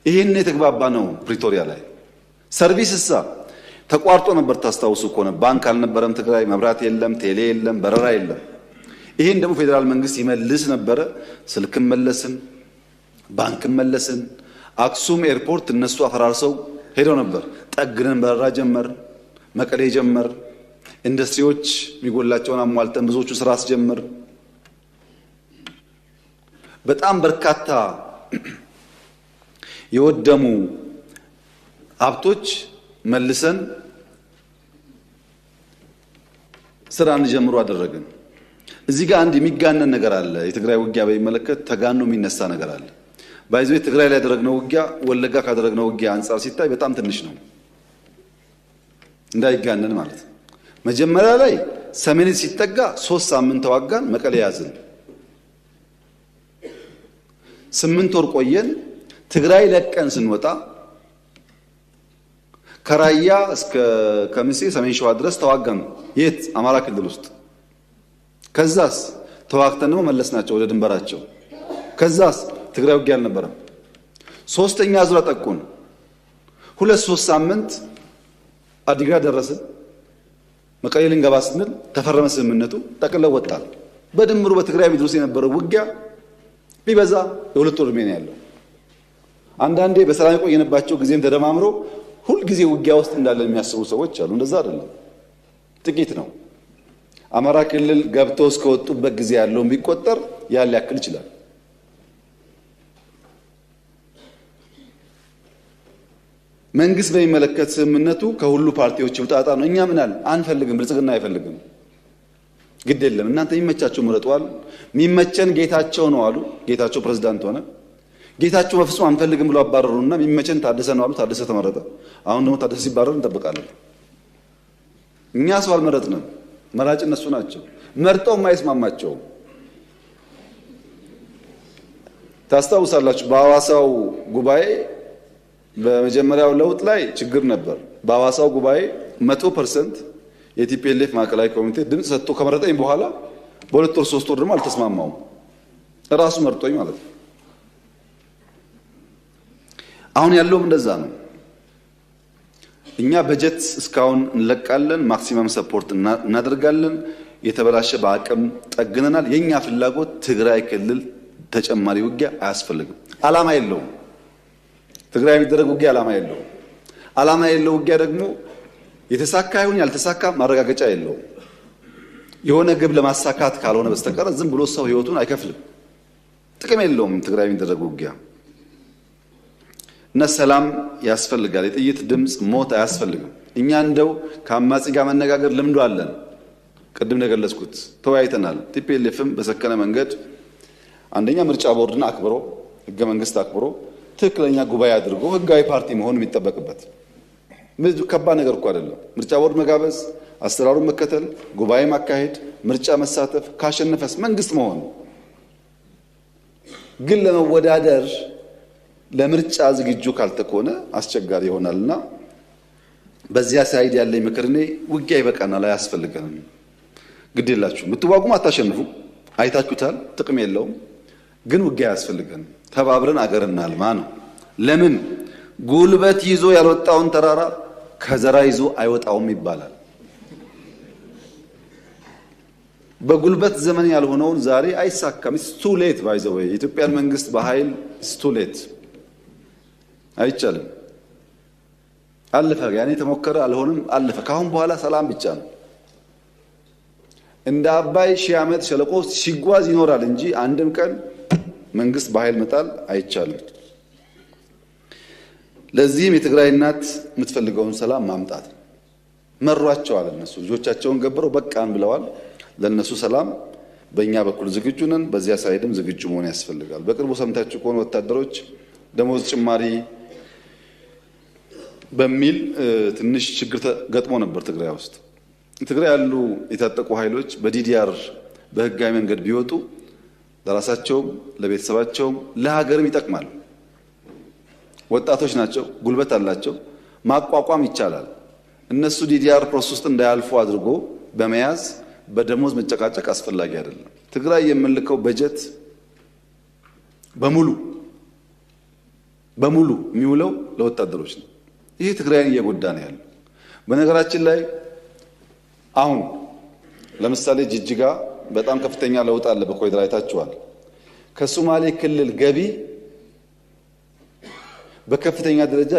ይሄን የተግባባ ነው። ፕሪቶሪያ ላይ ሰርቪስሳ ተቋርጦ ነበር። ታስታውሱ ከሆነ ባንክ አልነበረም ትግራይ፣ መብራት የለም፣ ቴሌ የለም፣ በረራ የለም። ይሄን ደግሞ ፌዴራል መንግስት ይመልስ ነበረ። ስልክም መለስን፣ ባንክም መለስን። አክሱም ኤርፖርት እነሱ አፈራርሰው ሄደው ነበር። ጠግነን በረራ ጀመር፣ መቀሌ ጀመር፣ ኢንዱስትሪዎች የሚጎላቸውን አሟልተን ብዙዎቹ ስራ አስጀምር። በጣም በርካታ የወደሙ ሀብቶች መልሰን ስራ እንጀምሩ አደረግን። እዚህ ጋር አንድ የሚጋነን ነገር አለ። የትግራይ ውጊያ በሚመለከት ተጋኖ የሚነሳ ነገር አለ። ባይዘው ትግራይ ላይ ያደረግነው ውጊያ ወለጋ ካደረግነው ውጊያ አንጻር ሲታይ በጣም ትንሽ ነው። እንዳይጋነን ማለት ነው። መጀመሪያ ላይ ሰሜን ሲጠጋ 3 ሳምንት ተዋጋን፣ መቀሌ ያዝን። 8 ወር ቆየን። ትግራይ ለቀን ስንወጣ ከራያ እስከ ከሚሴ ሰሜን ሸዋ ድረስ ተዋጋን። የት? አማራ ክልል ውስጥ። ከዛስ ተዋግተን ነው መለስናቸው ወደ ድንበራቸው። ከዛስ ትግራይ ውጊያ አልነበረም። ሶስተኛ ዙር አጠቁን። 2-3 ሳምንት አዲግራት ደረስን። መቀሌ ልንገባ ስንል ተፈረመ ስምምነቱ፣ ጠቅልለው ወጣል። በድምሩ በትግራይ ምድር ውስጥ የነበረው ውጊያ ቢበዛ የ2 ወር ዕድሜ ነው ያለው። አንዳንዴ በሰላም የቆየንባቸው ጊዜም ተደማምሮ ሁል ጊዜ ውጊያ ውስጥ እንዳለን የሚያስቡ ሰዎች አሉ። እንደዛ አይደለም፣ ጥቂት ነው። አማራ ክልል ገብተው እስከወጡበት ጊዜ ያለው ቢቆጠር ያን ሊያክል ይችላል። መንግስት በሚመለከት ስምምነቱ ከሁሉ ፓርቲዎች ውጣጣ ነው። እኛ ምን አለ አንፈልግም፣ ብልጽግና አይፈልግም። ግድ የለም እናንተ የሚመቻቸው ምረጧል። የሚመቸን ጌታቸው ነው አሉ። ጌታቸው ፕሬዝዳንት ሆነ። ጌታቸው በፍጹም አንፈልግም ብሎ አባረሩና የሚመቸን ታደሰ ነው አሉ። ታደሰ ተመረጠ። አሁን ደግሞ ታደሰ ሲባረር እንጠብቃለን። እኛ ሰው አልመረጥንም። መራጭ እነሱ ናቸው። መርጠው የማይስማማቸው ታስታውሳላችሁ። በሐዋሳው ጉባኤ በመጀመሪያው ለውጥ ላይ ችግር ነበር። በሐዋሳው ጉባኤ 100% የቲፒኤልኤፍ ማዕከላዊ ኮሚቴ ድምፅ ሰጥቶ ከመረጠኝ በኋላ በ2 ወር 3 ወር ደግሞ አልተስማማውም። ራሱ መርጦኝ ማለት ነው። አሁን ያለውም እንደዛ ነው። እኛ በጀት እስካሁን እንለቃለን፣ ማክሲመም ሰፖርት እናደርጋለን። የተበላሸ በአቅም ጠግነናል። የኛ ፍላጎት ትግራይ ክልል ተጨማሪ ውጊያ አያስፈልግም። አላማ የለውም። ትግራይ የሚደረግ ውጊያ አላማ የለውም። አላማ የለው ውጊያ ደግሞ የተሳካ ይሁን ያልተሳካ ማረጋገጫ የለውም። የሆነ ግብ ለማሳካት ካልሆነ በስተቀር ዝም ብሎ ሰው ህይወቱን አይከፍልም። ጥቅም የለውም ትግራይ የሚደረግ ውጊያ እና ሰላም ያስፈልጋል። የጥይት ድምፅ ሞት አያስፈልግም። እኛ እንደው ከአማጺ ጋር መነጋገር ልምዱ አለን። ቅድም እንደገለጽኩት ተወያይተናል። ቲፒኤልኤፍም በሰከነ መንገድ አንደኛ ምርጫ ቦርድን አክብሮ ህገ መንግስት አክብሮ ትክክለኛ ጉባኤ አድርጎ ህጋዊ ፓርቲ መሆን የሚጠበቅበት ከባድ ነገር እኮ አይደለም። ምርጫ ቦርድ መጋበዝ፣ አሰራሩን መከተል፣ ጉባኤ ማካሄድ፣ ምርጫ መሳተፍ፣ ካሸነፈስ መንግስት መሆን። ግን ለመወዳደር ለምርጫ ዝግጁ ካልተኮነ አስቸጋሪ ይሆናልና በዚያ ሳይድ ያለኝ ምክር እኔ ውጊያ ይበቃናል፣ አያስፈልገንም። ግድ የላችሁ ብትዋጉም አታሸንፉ፣ አይታችሁታል፣ ጥቅም የለውም። ግን ውጊያ አያስፈልገንም። ተባብረን አገር እናልማ ነው። ለምን ጉልበት ይዞ ያልወጣውን ተራራ ከዘራ ይዞ አይወጣውም ይባላል። በጉልበት ዘመን ያልሆነውን ዛሬ አይሳካም። ቱ ሌት ባይዘው የኢትዮጵያን መንግስት በኃይል ቱ ሌት አይቻልም። አለፈ። ያኔ ተሞከረ፣ አልሆነም፣ አለፈ። ካሁን በኋላ ሰላም ብቻ ነው። እንደ አባይ ሺህ ዓመት ሸለቆ ሲጓዝ ይኖራል እንጂ አንድም ቀን መንግስት በኃይል መጣል አይቻልም። ለዚህም የትግራይ እናት የምትፈልገውን ሰላም ማምጣት መሯቸዋል። እነሱ ልጆቻቸውን ገብረው በቃን ብለዋል። ለነሱ ሰላም በእኛ በኩል ዝግጁ ነን። በዚያ ሳይድም ዝግጁ መሆን ያስፈልጋል። በቅርቡ ሰምታችሁ ከሆነ ወታደሮች ደሞዝ ጭማሪ በሚል ትንሽ ችግር ገጥሞ ነበር ትግራይ ውስጥ። ትግራይ ያሉ የታጠቁ ኃይሎች በዲዲአር በህጋዊ መንገድ ቢወጡ ለራሳቸውም ለቤተሰባቸውም ለሀገርም ይጠቅማል። ወጣቶች ናቸው፣ ጉልበት አላቸው፣ ማቋቋም ይቻላል። እነሱ ዲዲአር ፕሮሰስ ውስጥ እንዳያልፉ አድርጎ በመያዝ በደሞዝ መጨቃጨቅ አስፈላጊ አይደለም። ትግራይ የምንልከው በጀት በሙሉ የሚውለው ለወታደሮች ነው። ይሄ ትግራይን እየጎዳ ነው ያለው። በነገራችን ላይ አሁን ለምሳሌ ጅጅጋ በጣም ከፍተኛ ለውጥ አለ። በኮሪደር አይታችኋል። ከሶማሌ ክልል ገቢ በከፍተኛ ደረጃ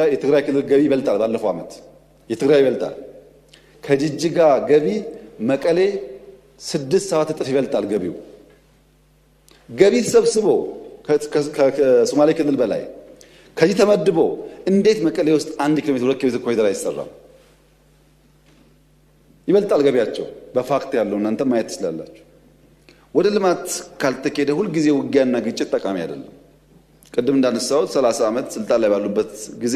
የትግራይ ክልል ገቢ ይበልጣል። ባለፈው ዓመት የትግራይ ይበልጣል። ከጅጅጋ ገቢ መቀሌ 6-7 እጥፍ ይበልጣል ገቢው። ገቢ ተሰብስቦ ከሶማሌ ክልል በላይ ከዚህ ተመድቦ እንዴት መቀሌ ውስጥ 1 ኪሎ ሜትር 2 ኪሎ ሜትር ኮሪደር አይሰራም? ይበልጣል ገቢያቸው። በፋክት ያለው እናንተ ማየት ትችላላችሁ። ወደ ልማት ካልተኬደ ሁልጊዜ ውጊያና ግጭት ጠቃሚ አይደለም። ቅድም እንዳነሳሁት 30 ዓመት ስልጣን ላይ ባሉበት ጊዜ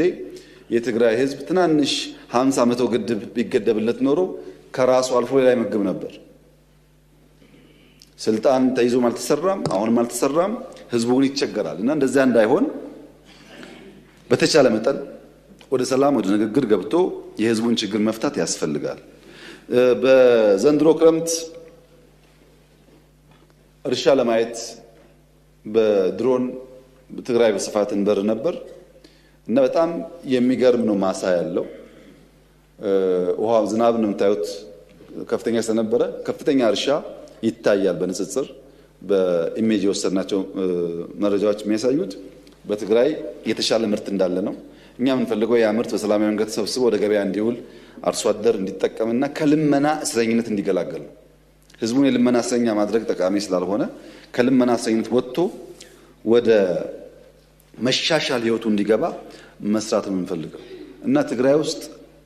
የትግራይ ህዝብ ትናንሽ 50 ግድብ ቢገደብለት ኖሮ ከራሱ አልፎ ሌላ ይመግብ ነበር። ስልጣን ተይዞም አልተሰራም፣ አሁንም አልተሰራም። ህዝቡን ይቸገራል እና እንደዛ እንዳይሆን በተቻለ መጠን ወደ ሰላም ወደ ንግግር ገብቶ የህዝቡን ችግር መፍታት ያስፈልጋል። በዘንድሮ ክረምት እርሻ ለማየት በድሮን ትግራይ በስፋት እንበር ነበር እና በጣም የሚገርም ነው። ማሳ ያለው ውሃ ዝናብ ነው የምታዩት ከፍተኛ ስለነበረ ከፍተኛ እርሻ ይታያል። በንጽጽር በኢሜጅ የወሰድናቸው መረጃዎች የሚያሳዩት በትግራይ የተሻለ ምርት እንዳለ ነው። እኛ የምንፈልገው ያ ምርት በሰላማዊ መንገድ ተሰብስቦ ወደ ገበያ እንዲውል አርሶ አደር እንዲጠቀምና ከልመና እስረኝነት እንዲገላገል ነው። ህዝቡን የልመና እስረኛ ማድረግ ጠቃሚ ስላልሆነ ከልመና እስረኝነት ወጥቶ ወደ መሻሻል ህይወቱ እንዲገባ መስራት ነው የምንፈልገው እና ትግራይ ውስጥ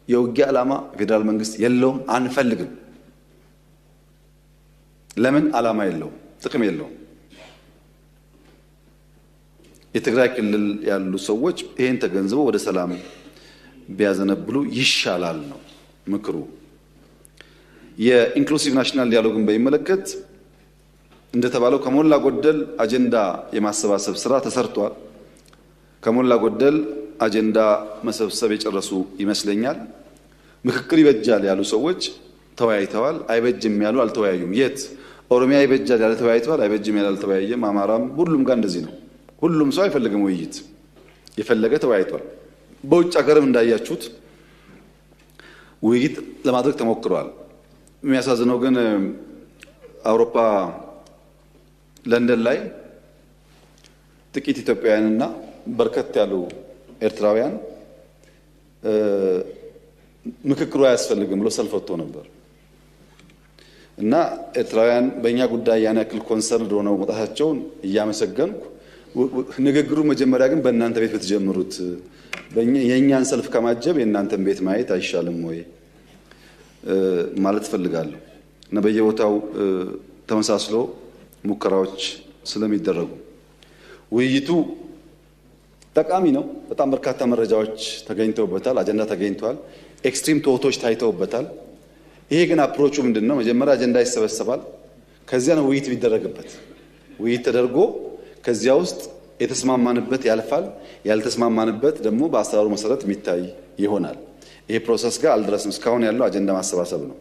የውጊያ ዓላማ ፌዴራል መንግስት የለውም፣ አንፈልግም። ለምን? ዓላማ የለውም፣ ጥቅም የለውም። የትግራይ ክልል ያሉ ሰዎች ይሄን ተገንዝበው ወደ ሰላም ቢያዘነብሉ ይሻላል ነው ምክሩ። የኢንክሉሲቭ ናሽናል ዲያሎግን በሚመለከት እንደተባለው ከሞላ ጎደል አጀንዳ የማሰባሰብ ስራ ተሰርቷል። ከሞላ ጎደል አጀንዳ መሰብሰብ የጨረሱ ይመስለኛል። ምክክር ይበጃል ያሉ ሰዎች ተወያይተዋል። አይበጅም ያሉ አልተወያዩም። የት? ኦሮሚያ ይበጃል ያለ ተወያይተዋል፣ አይበጅም ያለ አልተወያየም። አማራም፣ ሁሉም ጋር እንደዚህ ነው። ሁሉም ሰው አይፈልግም ውይይት፣ የፈለገ ተወያይቷል። በውጭ ሀገርም እንዳያችሁት ውይይት ለማድረግ ተሞክሯል። የሚያሳዝነው ግን አውሮፓ ለንደን ላይ ጥቂት ኢትዮጵያውያንና በርከት ያሉ ኤርትራውያን ምክክሩ አያስፈልግም ብሎ ሰልፍ ወጥቶ ነበር እና ኤርትራውያን በእኛ ጉዳይ ያን ያክል ኮንሰርን ሆነው መውጣታቸውን እያመሰገንኩ ንግግሩ መጀመሪያ ግን በእናንተ ቤት ብትጀምሩት የእኛን ሰልፍ ከማጀብ የእናንተን ቤት ማየት አይሻልም ወይ ማለት እፈልጋለሁ እና በየቦታው ተመሳስሎ ሙከራዎች ስለሚደረጉ ውይይቱ ጠቃሚ ነው። በጣም በርካታ መረጃዎች ተገኝተውበታል፣ አጀንዳ ተገኝቷል፣ ኤክስትሪም ቶቶች ታይተውበታል። ይሄ ግን አፕሮቹ ምንድነው? መጀመሪያ አጀንዳ ይሰበሰባል፣ ከዚያ ነው ውይይት ቢደረግበት። ውይይት ተደርጎ ከዚያ ውስጥ የተስማማንበት ያልፋል፣ ያልተስማማንበት ደግሞ በአሰራሩ መሰረት የሚታይ ይሆናል። ይሄ ፕሮሰስ ጋር አልደረስም። እስካሁን ያለው አጀንዳ ማሰባሰብ ነው።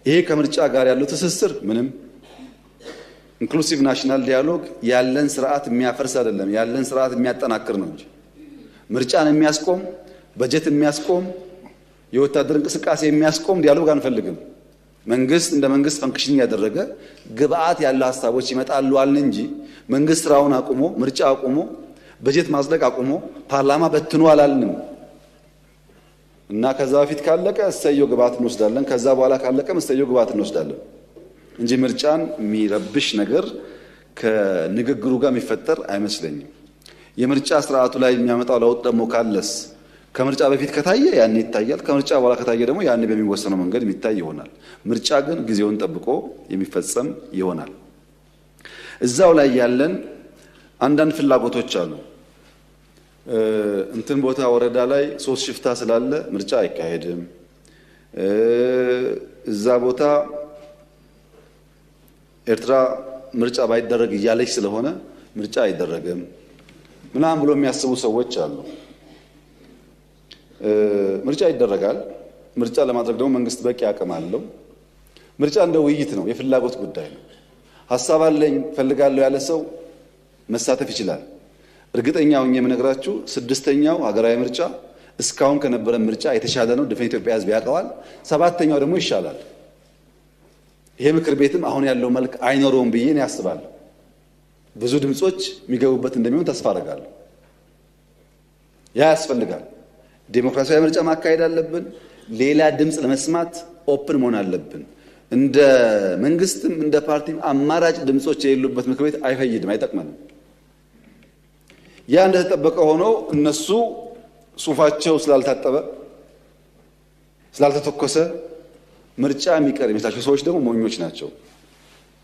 ይሄ ከምርጫ ጋር ያለው ትስስር ምንም ኢንክሉሲቭ ናሽናል ዲያሎግ ያለን ስርዓት የሚያፈርስ አይደለም፣ ያለን ስርዓት የሚያጠናክር ነው እንጂ ምርጫን የሚያስቆም በጀት የሚያስቆም የወታደር እንቅስቃሴ የሚያስቆም ዲያሎግ አንፈልግም። መንግስት እንደ መንግስት ፈንክሽን ያደረገ ግብአት ያለው ሀሳቦች ይመጣሉ አልን እንጂ መንግስት ስራውን አቁሞ ምርጫ አቁሞ በጀት ማጽደቅ አቁሞ ፓርላማ በትኖ አላልንም። እና ከዛ በፊት ካለቀ እሰየው ግብዓት እንወስዳለን፣ ከዛ በኋላ ካለቀም እሰየው ግብዓት እንወስዳለን እንጂ ምርጫን የሚረብሽ ነገር ከንግግሩ ጋር የሚፈጠር አይመስለኝም። የምርጫ ስርዓቱ ላይ የሚያመጣው ለውጥ ደግሞ ካለስ ከምርጫ በፊት ከታየ ያኔ ይታያል፣ ከምርጫ በኋላ ከታየ ደግሞ ያኔ በሚወሰነው መንገድ የሚታይ ይሆናል። ምርጫ ግን ጊዜውን ጠብቆ የሚፈጸም ይሆናል። እዛው ላይ ያለን አንዳንድ ፍላጎቶች አሉ። እንትን ቦታ ወረዳ ላይ 3 ሽፍታ ስላለ ምርጫ አይካሄድም፣ እዛ ቦታ ኤርትራ ምርጫ ባይደረግ እያለች ስለሆነ ምርጫ አይደረግም ምናምን ብሎ የሚያስቡ ሰዎች አሉ። ምርጫ ይደረጋል። ምርጫ ለማድረግ ደግሞ መንግስት በቂ አቅም አለው። ምርጫ እንደ ውይይት ነው፣ የፍላጎት ጉዳይ ነው። ሀሳብ አለኝ ፈልጋለሁ ያለ ሰው መሳተፍ ይችላል። እርግጠኛ ሆኜ የምነግራችሁ 6ኛው ሀገራዊ ምርጫ እስካሁን ከነበረ ምርጫ የተሻለ ነው። ድፍን ኢትዮጵያ ሕዝብ ያውቀዋል። 7ኛው ደግሞ ይሻላል። ይሄ ምክር ቤትም አሁን ያለው መልክ አይኖረውም ብዬ ነው ያስባለሁ። ብዙ ድምጾች የሚገቡበት እንደሚሆን ተስፋ አደርጋለሁ። ያ ያስፈልጋል። ዴሞክራሲያዊ ምርጫ ማካሄድ አለብን። ሌላ ድምጽ ለመስማት ኦፕን መሆን አለብን። እንደ መንግስትም እንደ ፓርቲም አማራጭ ድምጾች የሌሉበት ምክር ቤት አይፈይድም፣ አይጠቅመንም። ያ እንደተጠበቀ ሆኖ እነሱ ሱፋቸው ስላልታጠበ ስላልተተኮሰ ምርጫ የሚቀር የሚመስላቸው ሰዎች ደግሞ ሞኞች ናቸው።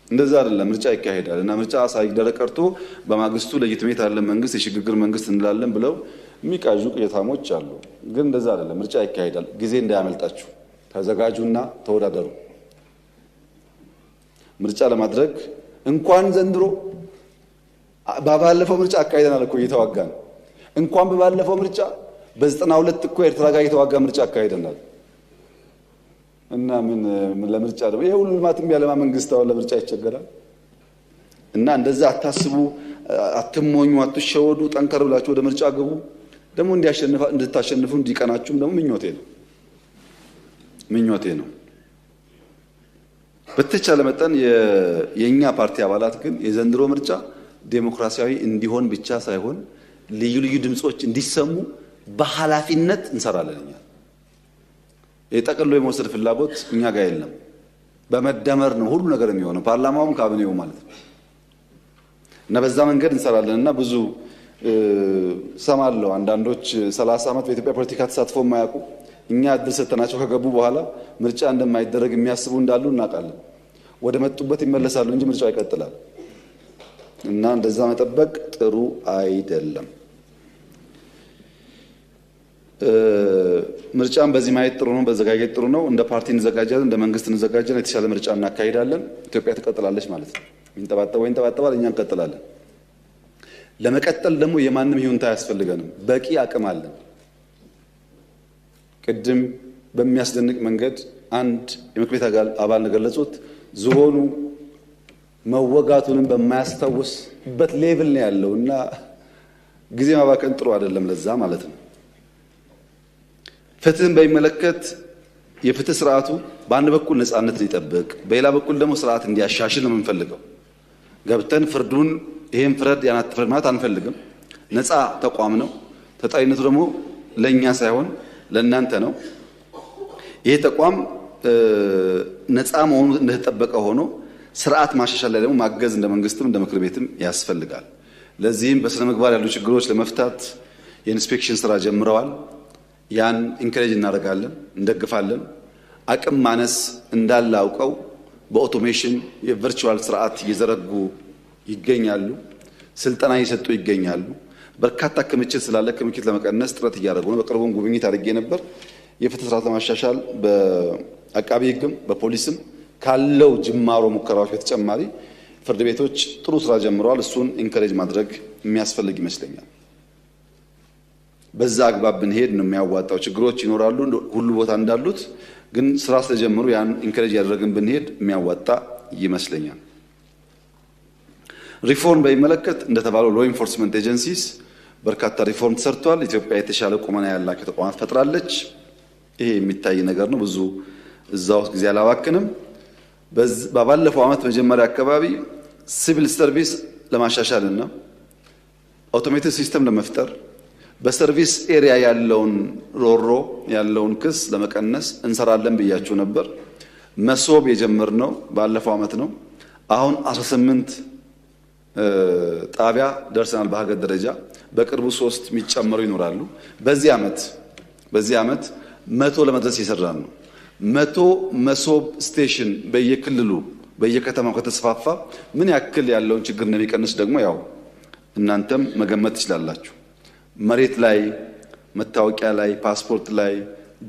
እንደዛ አይደለም። ምርጫ ይካሄዳል እና ምርጫ ሳይደረግ ቀርቶ በማግስቱ ለጅትሜት ያለ መንግስት የሽግግር መንግስት እንላለን ብለው የሚቃዡ ቅዠታሞች አሉ። ግን እንደዛ አይደለም። ምርጫ ይካሄዳል። ጊዜ እንዳያመልጣችሁ ተዘጋጁና ተወዳደሩ። ምርጫ ለማድረግ እንኳን ዘንድሮ ባለፈው ምርጫ አካሄደናል እኮ እየተዋጋን እንኳን በባለፈው ምርጫ በ92 እኮ ኤርትራ ጋር እየተዋጋ ምርጫ አካሄደናል። እና ምን ለምርጫ ደግሞ ይሄ ሁሉ ልማትም ያለማ መንግስት አሁን ለምርጫ ይቸገራል። እና እንደዛ አታስቡ፣ አትሞኙ፣ አትሸወዱ። ጠንከር ብላችሁ ወደ ምርጫ ግቡ። ደግሞ እንድታሸንፉ እንዲቀናችሁም ደግሞ ምኞቴ ነው። በተቻለ መጠን የኛ ፓርቲ አባላት ግን የዘንድሮ ምርጫ ዴሞክራሲያዊ እንዲሆን ብቻ ሳይሆን ልዩ ልዩ ድምጾች እንዲሰሙ በኃላፊነት እንሰራለን። እኛ የጠቅልሎ የመውሰድ ፍላጎት እኛ ጋር የለም። በመደመር ነው ሁሉ ነገር የሚሆነው፣ ፓርላማውም ካቢኔው ማለት ነው። እና በዛ መንገድ እንሰራለን። እና ብዙ ሰማለሁ አንዳንዶች 30 ዓመት በኢትዮጵያ ፖለቲካ ተሳትፎ የማያውቁ እኛ እድል ሰጥተናቸው ከገቡ በኋላ ምርጫ እንደማይደረግ የሚያስቡ እንዳሉ እናውቃለን። ወደ መጡበት ይመለሳሉ እንጂ ምርጫው ይቀጥላል። እና እንደዛ መጠበቅ ጥሩ አይደለም። ምርጫን በዚህ ማየት ጥሩ ነው፣ በዘጋጀት ጥሩ ነው። እንደ ፓርቲ እንዘጋጃለን፣ እንደ መንግስት እንዘጋጃለን። የተሻለ ምርጫ እናካሂዳለን። ኢትዮጵያ ትቀጥላለች ማለት ነው። ይንጠባጠባል፣ እኛ እንቀጥላለን። ለመቀጠል ደግሞ የማንም ይሁንታ አያስፈልገንም። በቂ አቅም አለን። ቅድም በሚያስደንቅ መንገድ አንድ የምክር ቤት አባል እንደገለጹት ዝሆኑ መወጋቱንም በማያስታውስበት ሌቭል ነው ያለው እና ጊዜ ማባከን ጥሩ አይደለም ለዛ ማለት ነው። ፍትህን በሚመለከት የፍትህ ስርዓቱ በአንድ በኩል ነፃነትን ይጠብቅ፣ በሌላ በኩል ደግሞ ስርዓት እንዲያሻሽል ነው የምንፈልገው። ገብተን ፍርዱን ይሄን ፍረድ ያን አትፍረድ ማለት አንፈልግም። ነፃ ተቋም ነው። ተጠሪነቱ ደግሞ ለኛ ሳይሆን ለእናንተ ነው። ይሄ ተቋም ነፃ መሆኑ እንደተጠበቀ ሆኖ ስርዓት ማሻሻል ላይ ደግሞ ማገዝ እንደ መንግስትም እንደ ምክር ቤትም ያስፈልጋል። ለዚህም በስነ ምግባር ያሉ ችግሮች ለመፍታት የኢንስፔክሽን ስራ ጀምረዋል። ያን ኢንከሬጅ እናደርጋለን፣ እንደግፋለን። አቅም ማነስ እንዳለ አውቀው በኦቶሜሽን የቨርቹዋል ስርዓት እየዘረጉ ይገኛሉ። ስልጠና እየሰጡ ይገኛሉ። በርካታ ክምችት ስላለ ክምችት ለመቀነስ ጥረት እያደረጉ ነው። በቅርቡም ጉብኝት አድርጌ ነበር። የፍትህ ስርዓት ለማሻሻል በአቃቢ ሕግም በፖሊስም ካለው ጅማሮ ሙከራዎች በተጨማሪ ፍርድ ቤቶች ጥሩ ስራ ጀምረዋል። እሱን ኢንከሬጅ ማድረግ የሚያስፈልግ ይመስለኛል። በዛ አግባብ ብንሄድ ነው የሚያዋጣው። ችግሮች ይኖራሉ ሁሉ ቦታ እንዳሉት፣ ግን ስራ ስለጀመሩ ያን ኢንከሬጅ ያደረግን ብንሄድ የሚያዋጣ ይመስለኛል። ሪፎርም በሚመለከት እንደተባለው ሎ ኢንፎርስመንት ኤጀንሲስ በርካታ ሪፎርም ተሰርቷል። ኢትዮጵያ የተሻለ ቁመና ያላቸው ተቋማት ፈጥራለች። ይሄ የሚታይ ነገር ነው። ብዙ እዛ ውስጥ ጊዜ አላባክንም። ባለፈው ዓመት መጀመሪያ አካባቢ ሲቪል ሰርቪስ ለማሻሻልና አውቶሜትድ ሲስተም ለመፍጠር በሰርቪስ ኤሪያ ያለውን ሮሮ ያለውን ክስ ለመቀነስ እንሰራለን ብያችሁ ነበር። መሶብ የጀመርነው ባለፈው ዓመት ነው። አሁን 18 ጣቢያ ደርሰናል በሀገር ደረጃ። በቅርቡ 3 የሚጨመሩ ይኖራሉ። በዚህ ዓመት 100 ለመድረስ እየሰራን ነው። 100 መሶብ ስቴሽን በየክልሉ በየከተማው ከተስፋፋ ምን ያክል ያለውን ችግር እንደሚቀንስ ደግሞ ያው እናንተም መገመት ትችላላችሁ። መሬት ላይ፣ መታወቂያ ላይ፣ ፓስፖርት ላይ፣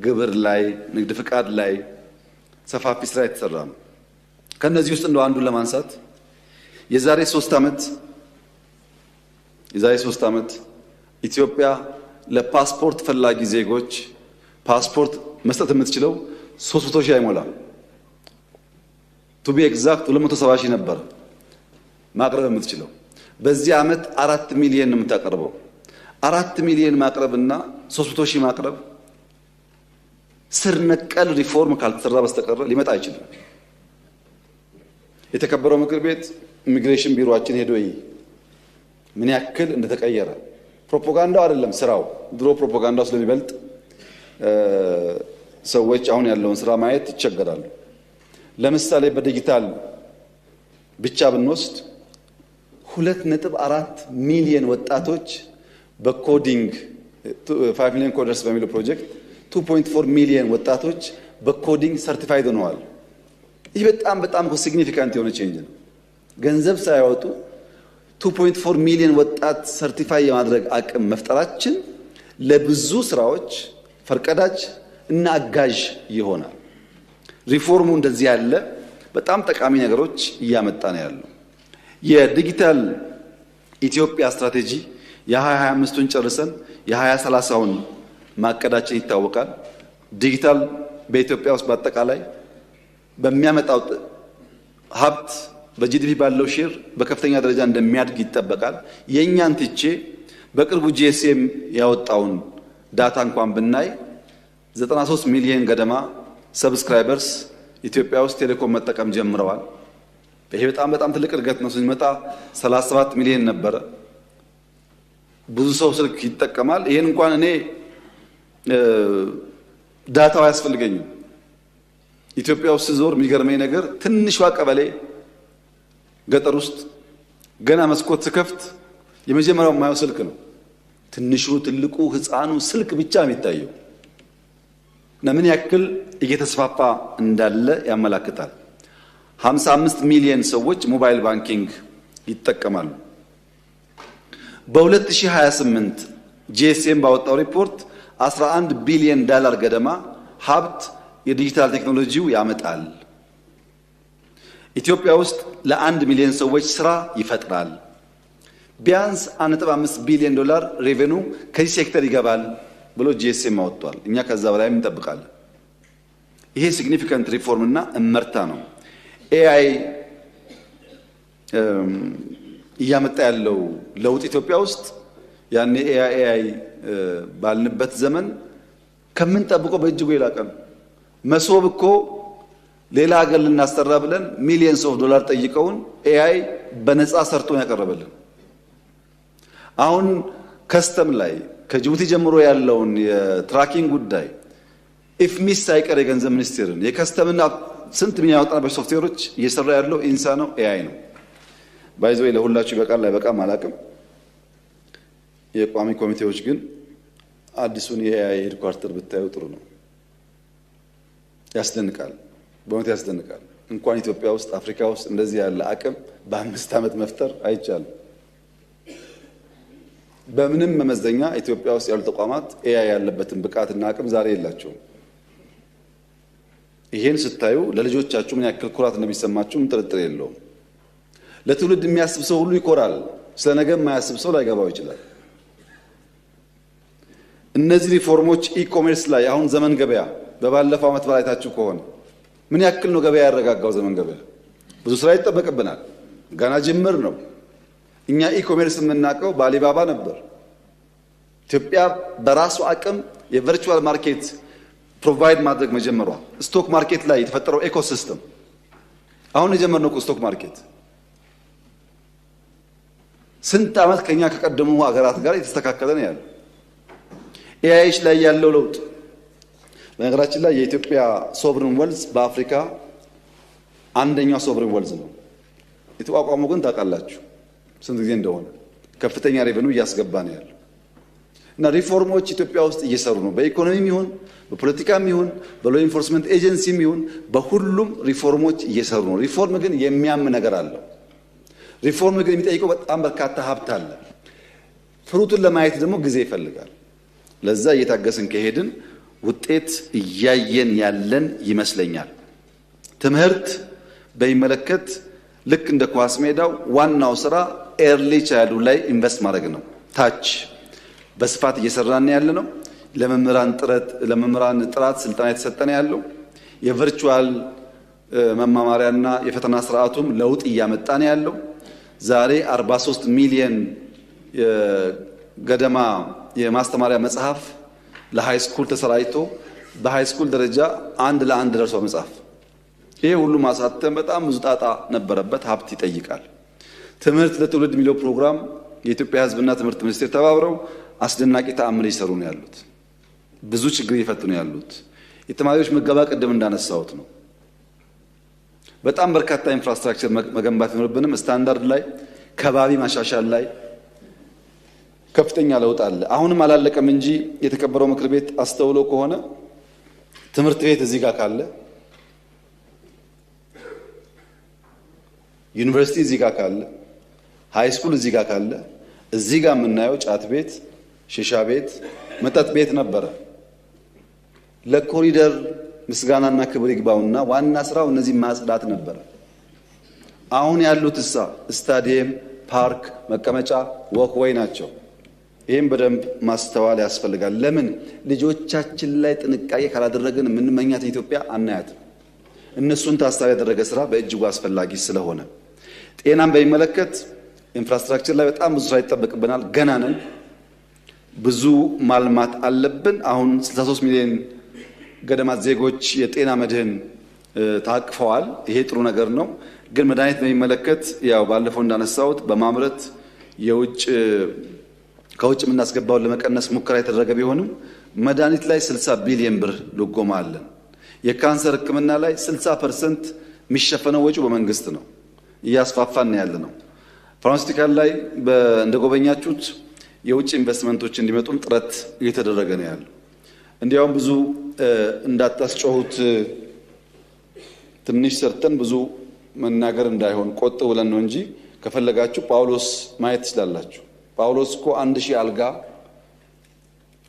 ግብር ላይ፣ ንግድ ፍቃድ ላይ ሰፋፊ ስራ የተሰራ ነው። ከነዚህ ውስጥ እንደው አንዱን ለማንሳት የዛሬ 3 ዓመት ኢትዮጵያ ለፓስፖርት ፈላጊ ዜጎች ፓስፖርት መስጠት የምትችለው 300 ሺህ አይሞላም። ቱ ቢ ኤግዛክት 270 ሺህ ነበር ማቅረብ የምትችለው። በዚህ ዓመት 4 ሚሊዮን ነው የምታቀርበው። 4 ሚሊዮን ማቅረብና 300 ሺህ ማቅረብ ስር ነቀል ሪፎርም ካልተሰራ በስተቀር ሊመጣ አይችልም። የተከበረው ምክር ቤት ኢሚግሬሽን ቢሮአችን ሄዶ ምን ያክል እንደተቀየረ ፕሮፓጋንዳው አይደለም ስራው። ድሮ ፕሮፓጋንዳው ስለሚበልጥ ሰዎች አሁን ያለውን ስራ ማየት ይቸገራሉ። ለምሳሌ በዲጂታል ብቻ ብንወስድ 2.4 ሚሊዮን ወጣቶች በኮዲንግ 5 ሚሊዮን ኮደርስ በሚለው ፕሮጀክት 2.4 ሚሊዮን ወጣቶች በኮዲንግ ሰርቲፋይድ ሆነዋል። ይህ በጣም ሲግኒፊካንት የሆነ ቼንጅ ነው። ገንዘብ ሳያወጡ 2.4 ሚሊዮን ወጣት ሰርቲፋይ የማድረግ አቅም መፍጠራችን ለብዙ ስራዎች ፈርቀዳጅ እና አጋዥ ይሆናል። ሪፎርሙ እንደዚህ ያለ በጣም ጠቃሚ ነገሮች እያመጣ ነው ያለው። የዲጂታል ኢትዮጵያ ስትራቴጂ የ2025ን ጨርሰን የ2030ን ማቀዳችን ይታወቃል። ዲጂታል በኢትዮጵያ ውስጥ በአጠቃላይ በሚያመጣው ሀብት በጂዲፒ ባለው ሼር በከፍተኛ ደረጃ እንደሚያድግ ይጠበቃል። የኛን ትቼ በቅርቡ ጂኤስኤም ያወጣውን ዳታ እንኳን ብናይ 93 ሚሊዮን ገደማ ሰብስክራይበርስ ኢትዮጵያ ውስጥ ቴሌኮም መጠቀም ጀምረዋል። ይሄ በጣም ትልቅ እድገት ነው። ስንመጣ 37 ሚሊዮን ነበረ። ብዙ ሰው ስልክ ይጠቀማል። ይሄን እንኳን እኔ ዳታው አያስፈልገኝም። ኢትዮጵያ ውስጥ ዞር የሚገርመኝ ነገር ትንሿ ቀበሌ ገጠር ውስጥ ገና መስኮት ስከፍት የመጀመሪያው የማየው ስልክ ነው። ትንሹ፣ ትልቁ፣ ህፃኑ ስልክ ብቻ የሚታየው እና ምን ያክል እየተስፋፋ እንዳለ ያመላክታል። 55 ሚሊዮን ሰዎች ሞባይል ባንኪንግ ይጠቀማሉ። በ2028 ጂኤስኤም ባወጣው ሪፖርት 11 ቢሊዮን ዶላር ገደማ ሀብት የዲጂታል ቴክኖሎጂው ያመጣል። ኢትዮጵያ ውስጥ ለ1 ሚሊዮን ሰዎች ስራ ይፈጥራል። ቢያንስ 1.5 ቢሊዮን ዶላር ሬቬኑ ከዚህ ሴክተር ይገባል ብሎ ጂኤስኤም አወጥቷል። እኛ ከዛ በላይም እንጠብቃለን። ይሄ ሲግኒፊካንት ሪፎርም እና እመርታ ነው። ኤአይ እያመጣ ያለው ለውጥ ኢትዮጵያ ውስጥ ያኔ ኤአይ ባልንበት ዘመን ከምንጠብቀው በእጅጉ የላቀ ነው። መሶብ እኮ ሌላ ሀገር ልናሰራ ብለን ሚሊየንስ ኦፍ ዶላር ጠይቀውን ኤአይ በነፃ ሰርቶ ያቀረበልን። አሁን ከስተም ላይ ከጅቡቲ ጀምሮ ያለውን የትራኪንግ ጉዳይ ኢፍሚስ ሳይቀር የገንዘብ ሚኒስቴርን የከስተምና ስንት ምን ያወጣበት ሶፍትዌሮች እየሰራ ያለው ኢንሳ ነው፣ ኤአይ ነው። ባይዘው ለሁላችሁ ይበቃል አይበቃም አላውቅም። የቋሚ ኮሚቴዎች ግን አዲሱን የኤአይ ሄድኳርተር ብታዩ ጥሩ ነው። ያስደንቃል፣ በእውነት ያስደንቃል። እንኳን ኢትዮጵያ ውስጥ አፍሪካ ውስጥ እንደዚህ ያለ አቅም በ5 ዓመት መፍጠር አይቻልም። በምንም መመዘኛ ኢትዮጵያ ውስጥ ያሉ ተቋማት ኤአይ ያለበትን ብቃትና አቅም ዛሬ የላቸውም። ይሄን ስታዩ ለልጆቻችሁ ምን ያክል ኩራት እንደሚሰማችሁ ጥርጥር የለውም። ለትውልድ የሚያስብ ሰው ሁሉ ይኮራል። ስለነገ የማያስብ ሰው ላይገባው ይችላል። እነዚህ ሪፎርሞች ኢኮሜርስ ላይ አሁን ዘመን ገበያ በባለፈው ዓመት ባላይታችሁ ከሆነ ምን ያክል ነው ገበያ ያረጋጋው? ዘመን ገበያ ብዙ ስራ ይጠበቅብናል። ገና ጅምር ነው። እኛ ኢኮሜርስ የምናውቀው በአሊባባ ነበር። ኢትዮጵያ በራሱ አቅም የቨርቹዋል ማርኬት ፕሮቫይድ ማድረግ መጀመሯ፣ ስቶክ ማርኬት ላይ የተፈጠረው ኢኮሲስተም አሁን የጀመርነው ስቶክ ማርኬት ስንት ዓመት ከኛ ከቀደሙ ሀገራት ጋር የተስተካከለ ነው ያለው። ኤአይሽ ላይ ያለው ለውጥ በነገራችን ላይ የኢትዮጵያ ሶቨሬን ዌልዝ በአፍሪካ አንደኛው ሶቨሬን ዌልዝ ነው። የተቋቋመው ግን ታውቃላችሁ ስንት ጊዜ እንደሆነ ከፍተኛ ሬቨኑ እያስገባ ነው ያለው እና ሪፎርሞች ኢትዮጵያ ውስጥ እየሰሩ ነው። በኢኮኖሚም ይሁን በፖለቲካም ይሁን በሎ ኢንፎርስመንት ኤጀንሲም ይሁን በሁሉም ሪፎርሞች እየሰሩ ነው። ሪፎርም ግን የሚያም ነገር አለው። ሪፎርም ግን የሚጠይቀው በጣም በርካታ ሀብት አለ። ፍሩቱን ለማየት ደግሞ ጊዜ ይፈልጋል። ለዛ እየታገስን ከሄድን ውጤት እያየን ያለን ይመስለኛል። ትምህርት በሚመለከት ልክ እንደ ኳስ ሜዳው ዋናው ስራ ኤርሊ ቻይልድ ላይ ኢንቨስት ማድረግ ነው። ታች በስፋት እየሰራን ያለ ነው። ለመምህራን ጥራት ስልጠና የተሰጠነ ያለው የቨርቹዋል መማማሪያና የፈተና ስርዓቱም ለውጥ እያመጣ ነው ያለው። ዛሬ 43 ሚሊዮን ገደማ የማስተማሪያ መጽሐፍ ለሃይ ስኩል ተሰራጭቶ በሃይ ስኩል ደረጃ 1 ለ1 ደርሷል መጽሐፍ። ይሄ ሁሉ ማሳተም በጣም ብዙ ጣጣ ነበረበት፣ ሀብት ይጠይቃል። ትምህርት ለትውልድ የሚለው ፕሮግራም የኢትዮጵያ ሕዝብና ትምህርት ሚኒስቴር ተባብረው አስደናቂ ተአምር እየሰሩ ነው ያሉት። ብዙ ችግር እየፈቱ ነው ያሉት። የተማሪዎች ምገባ ቅድም እንዳነሳሁት ነው። በጣም በርካታ ኢንፍራስትራክቸር መገንባት ይኖርብንም። ስታንዳርድ ላይ ከባቢ ማሻሻል ላይ ከፍተኛ ለውጥ አለ። አሁንም አላለቀም እንጂ የተከበረው ምክር ቤት አስተውሎ ከሆነ ትምህርት ቤት እዚህ ጋር ካለ፣ ዩኒቨርሲቲ እዚህ ጋር ካለ፣ ሃይ ስኩል እዚህ ጋር ካለ፣ እዚህ ጋር የምናየው ጫት ቤት፣ ሺሻ ቤት፣ መጠጥ ቤት ነበረ። ለኮሪደር ምስጋናና ክብር ይግባውና ዋና ስራው እነዚህ ማጽዳት ነበረ። አሁን ያሉት ስታዲየም፣ ፓርክ፣ መቀመጫ፣ ወክዌይ ናቸው። ይህም በደንብ ማስተዋል ያስፈልጋል። ለምን ልጆቻችን ላይ ጥንቃቄ ካላደረግን የምንመኛት ኢትዮጵያ አናያትም። እነሱን ታሳቢ ያደረገ ስራ በእጅጉ አስፈላጊ ስለሆነ ጤናን በሚመለከት ኢንፍራስትራክቸር ላይ በጣም ብዙ ስራ ይጠበቅብናል። ገና ነን። ብዙ ማልማት አለብን። አሁን 63 ሚሊዮን ገደማ ዜጎች የጤና መድህን ታቅፈዋል። ይሄ ጥሩ ነገር ነው። ግን መድኃኒት በሚመለከት ያው ባለፈው እንዳነሳሁት በማምረት ከውጭ የምናስገባውን ለመቀነስ ሙከራ የተደረገ ቢሆንም መድኃኒት ላይ 60 ቢሊዮን ብር ድጎማ አለን። የካንሰር ሕክምና ላይ 60% የሚሸፈነው ወጪው በመንግስት ነው። እያስፋፋን ያለ ነው። ፋርማሲውቲካል ላይ እንደጎበኛችሁት የውጭ ኢንቨስትመንቶች እንዲመጡም ጥረት እየተደረገ ነው ያለው። እንዲያውም ብዙ እንዳታስጮሁት ትንሽ ሰርተን ብዙ መናገር እንዳይሆን ቆጥ ብለን ነው እንጂ ከፈለጋችሁ ጳውሎስ ማየት ትችላላችሁ። ጳውሎስ እኮ 1000 አልጋ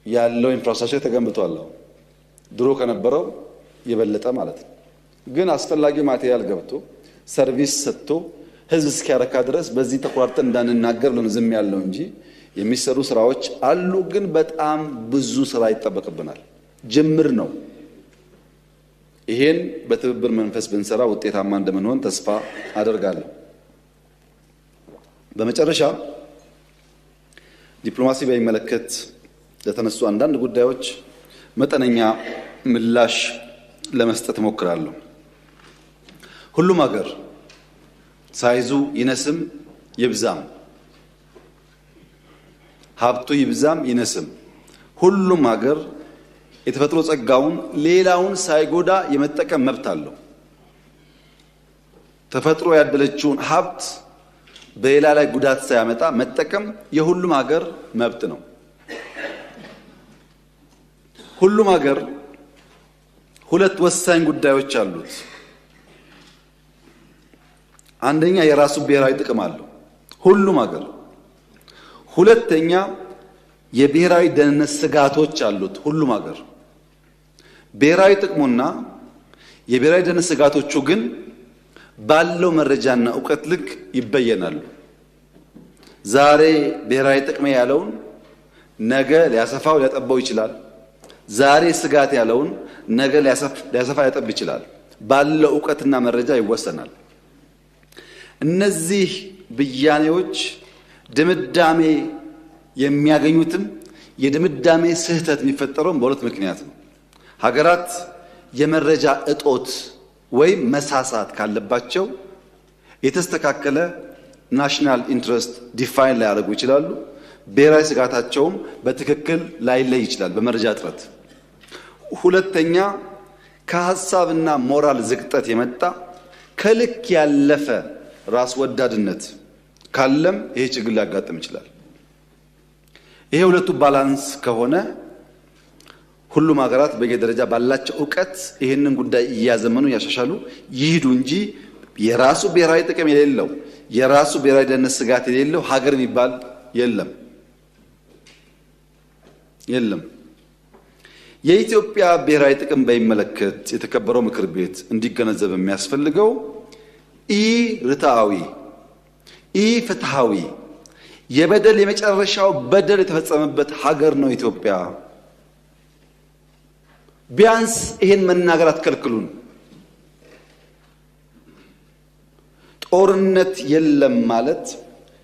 ያለው ኢንፍራስትራክቸር ተገንብቷል። ድሮ ከነበረው የበለጠ ማለት ነው። ግን አስፈላጊው ማቴሪያል ገብቶ ሰርቪስ ሰጥቶ ህዝብ እስኪያረካ ድረስ በዚህ ተቋርጠን እንዳንናገር ብለን ዝም ያለው እንጂ የሚሰሩ ስራዎች አሉ። ግን በጣም ብዙ ስራ ይጠበቅብናል። ጅምር ነው። ይሄን በትብብር መንፈስ ብንሰራ ውጤታማ እንደምንሆን ተስፋ አደርጋለሁ። በመጨረሻ ዲፕሎማሲ በሚመለከት ለተነሱ አንዳንድ ጉዳዮች መጠነኛ ምላሽ ለመስጠት እሞክራለሁ። ሁሉም ሀገር ሳይዙ ይነስም ይብዛም፣ ሀብቱ ይብዛም ይነስም፣ ሁሉም ሀገር የተፈጥሮ ጸጋውን ሌላውን ሳይጎዳ የመጠቀም መብት አለው። ተፈጥሮ ያደለችውን ሀብት በሌላ ላይ ጉዳት ሳያመጣ መጠቀም የሁሉም ሀገር መብት ነው። ሁሉም ሀገር ሁለት ወሳኝ ጉዳዮች አሉት። አንደኛ የራሱ ብሔራዊ ጥቅም አለው ሁሉም ሀገር። ሁለተኛ የብሔራዊ ደህንነት ስጋቶች አሉት ሁሉም ሀገር። ብሔራዊ ጥቅሙና የብሔራዊ ደህንነት ስጋቶቹ ግን ባለው መረጃና ዕውቀት ልክ ይበየናሉ። ዛሬ ብሔራዊ ጥቅም ያለውን ነገ ሊያሰፋው ሊያጠባው ይችላል። ዛሬ ስጋት ያለውን ነገ ሊያሰፋ ሊያጠብ ይችላል። ባለው ዕውቀትና መረጃ ይወሰናል። እነዚህ ብያኔዎች ድምዳሜ የሚያገኙትም የድምዳሜ ስህተት የሚፈጠረው በሁለት ምክንያት ነው። ሀገራት የመረጃ እጦት ወይም መሳሳት ካለባቸው የተስተካከለ ናሽናል ኢንትረስት ዲፋይን ሊያደርጉ ይችላሉ። ብሔራዊ ስጋታቸውም በትክክል ላይለይ ይችላል በመረጃ እጥረት። ሁለተኛ ከሐሳብና ሞራል ዝቅጠት የመጣ ከልክ ያለፈ ራስ ወዳድነት ካለም ይሄ ችግር ሊያጋጥም ይችላል። ይሄ ሁለቱ ባላንስ ከሆነ ሁሉም ሀገራት በየደረጃ ባላቸው ዕውቀት ይህንን ጉዳይ እያዘመኑ ያሻሻሉ ይሂዱ እንጂ የራሱ ብሔራዊ ጥቅም የሌለው የራሱ ብሔራዊ ደህንነት ስጋት የሌለው ሀገር የሚባል የለም። የኢትዮጵያ ብሔራዊ ጥቅም በሚመለከት የተከበረው ምክር ቤት እንዲገነዘብ የሚያስፈልገው ኢ-ርትዓዊ ኢ-ፍትሃዊ የበደል የመጨረሻው በደል የተፈጸመበት ሀገር ነው ኢትዮጵያ። ቢያንስ ይሄን መናገር አትከልክሉን። ጦርነት የለም ማለት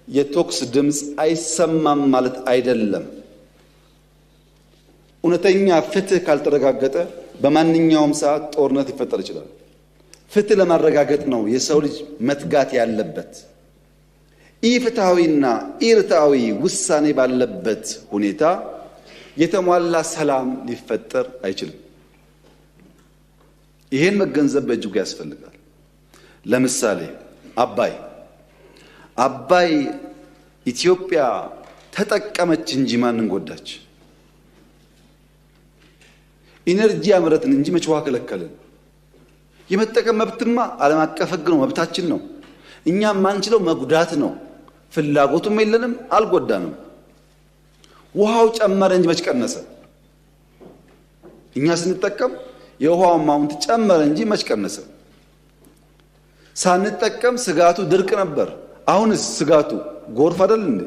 የቶክስ ድምፅ አይሰማም ማለት አይደለም። እውነተኛ ፍትህ ካልተረጋገጠ በማንኛውም ሰዓት ጦርነት ሊፈጠር ይችላል። ፍትህ ለማረጋገጥ ነው የሰው ልጅ መትጋት ያለበት። ኢፍትሃዊና ኢርትዓዊ ውሳኔ ባለበት ሁኔታ የተሟላ ሰላም ሊፈጠር አይችልም። ይሄን መገንዘብ በእጅጉ ያስፈልጋል። ለምሳሌ አባይ ኢትዮጵያ ተጠቀመች እንጂ ማንን ጎዳች? ኢነርጂ አምረትን እንጂ መች ውሃ ከለከልን? የመጠቀም መብትማ ዓለም አቀፍ ሕግ ነው፣ መብታችን ነው። እኛ ማንችለው መጉዳት ነው። ፍላጎቱም የለንም፣ አልጎዳንም። ውሃው ጨመረ እንጂ መች ቀነሰ? እኛ ስንጠቀም የውሃው አማውንት ጨመረ እንጂ መች ቀነሰ? ሳንጠቀም ስጋቱ ድርቅ ነበር። አሁንስ ስጋቱ ጎርፍ አይደል እንዴ?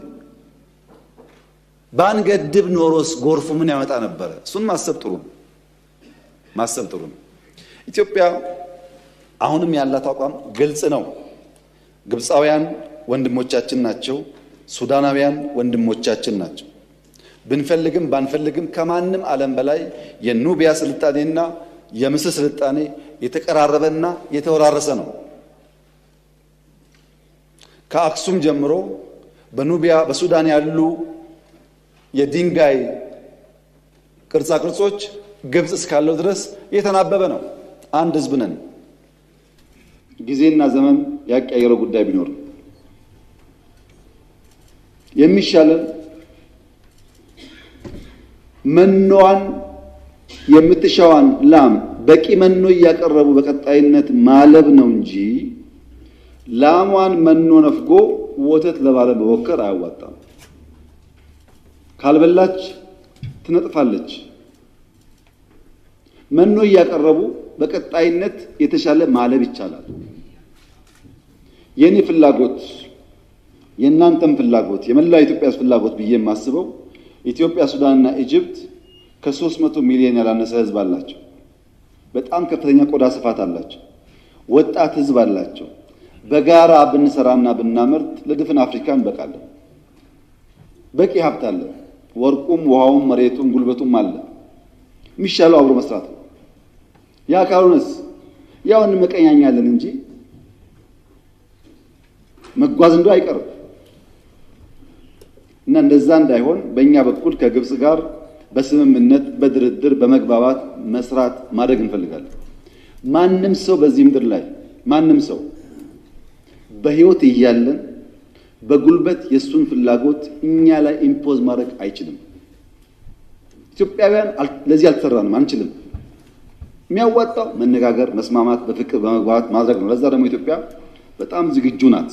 ባንገድብ ኖሮስ ጎርፉ ምን ያመጣ ነበረ? እሱን ማሰብ ጥሩ ነው። ኢትዮጵያ አሁንም ያላት አቋም ግልጽ ነው። ግብፃውያን ወንድሞቻችን ናቸው። ሱዳናውያን ወንድሞቻችን ናቸው። ብንፈልግም ባንፈልግም ከማንም ዓለም በላይ የኑቢያ ስልጣኔና የምስር ስልጣኔ የተቀራረበና የተወራረሰ ነው። ከአክሱም ጀምሮ በኑቢያ በሱዳን ያሉ የድንጋይ ቅርጻ ቅርጾች ግብጽ እስካለው ድረስ የተናበበ ነው። አንድ ህዝብ ነን። ጊዜና ዘመን ያቀያየረው ጉዳይ ቢኖር የሚሻለን መኖዋን የምትሻዋን ላም በቂ መኖ እያቀረቡ በቀጣይነት ማለብ ነው እንጂ ላሟን መኖ ነፍጎ ወተት ለባለ መወከር አያዋጣም። ካልበላች ትነጥፋለች። መኖ እያቀረቡ በቀጣይነት የተሻለ ማለብ ይቻላል። የኔ ፍላጎት የእናንተም ፍላጎት የመላው ኢትዮጵያ ፍላጎት ብዬ የማስበው ኢትዮጵያ፣ ሱዳንና ኢጅፕት ከ300 ሚሊዮን ያላነሰ ህዝብ አላቸው። በጣም ከፍተኛ ቆዳ ስፋት አላቸው። ወጣት ህዝብ አላቸው። በጋራ ብንሰራና ብናመርት ለድፍን አፍሪካ እንበቃለን። በቂ ሀብት አለ። ወርቁም፣ ውሃውም፣ መሬቱም ጉልበቱም አለ። የሚሻለው አብሮ መስራት ነው። ያ ካልሆነስ ያው እንመቀኛኛለን እንጂ መጓዝ እንደው አይቀርም። እና እንደዛ እንዳይሆን በእኛ በኩል ከግብጽ ጋር በስምምነት በድርድር በመግባባት መስራት ማድረግ እንፈልጋለን። ማንም ሰው በዚህ ምድር ላይ ማንም ሰው በህይወት እያለን በጉልበት የሱን ፍላጎት እኛ ላይ ኢምፖዝ ማድረግ አይችልም። ኢትዮጵያውያን ለዚህ አልተሰራንም፣ አንችልም። የሚያዋጣው መነጋገር፣ መስማማት፣ በፍቅር በመግባባት ማድረግ ነው። ለዛ ደግሞ ኢትዮጵያ በጣም ዝግጁ ናት።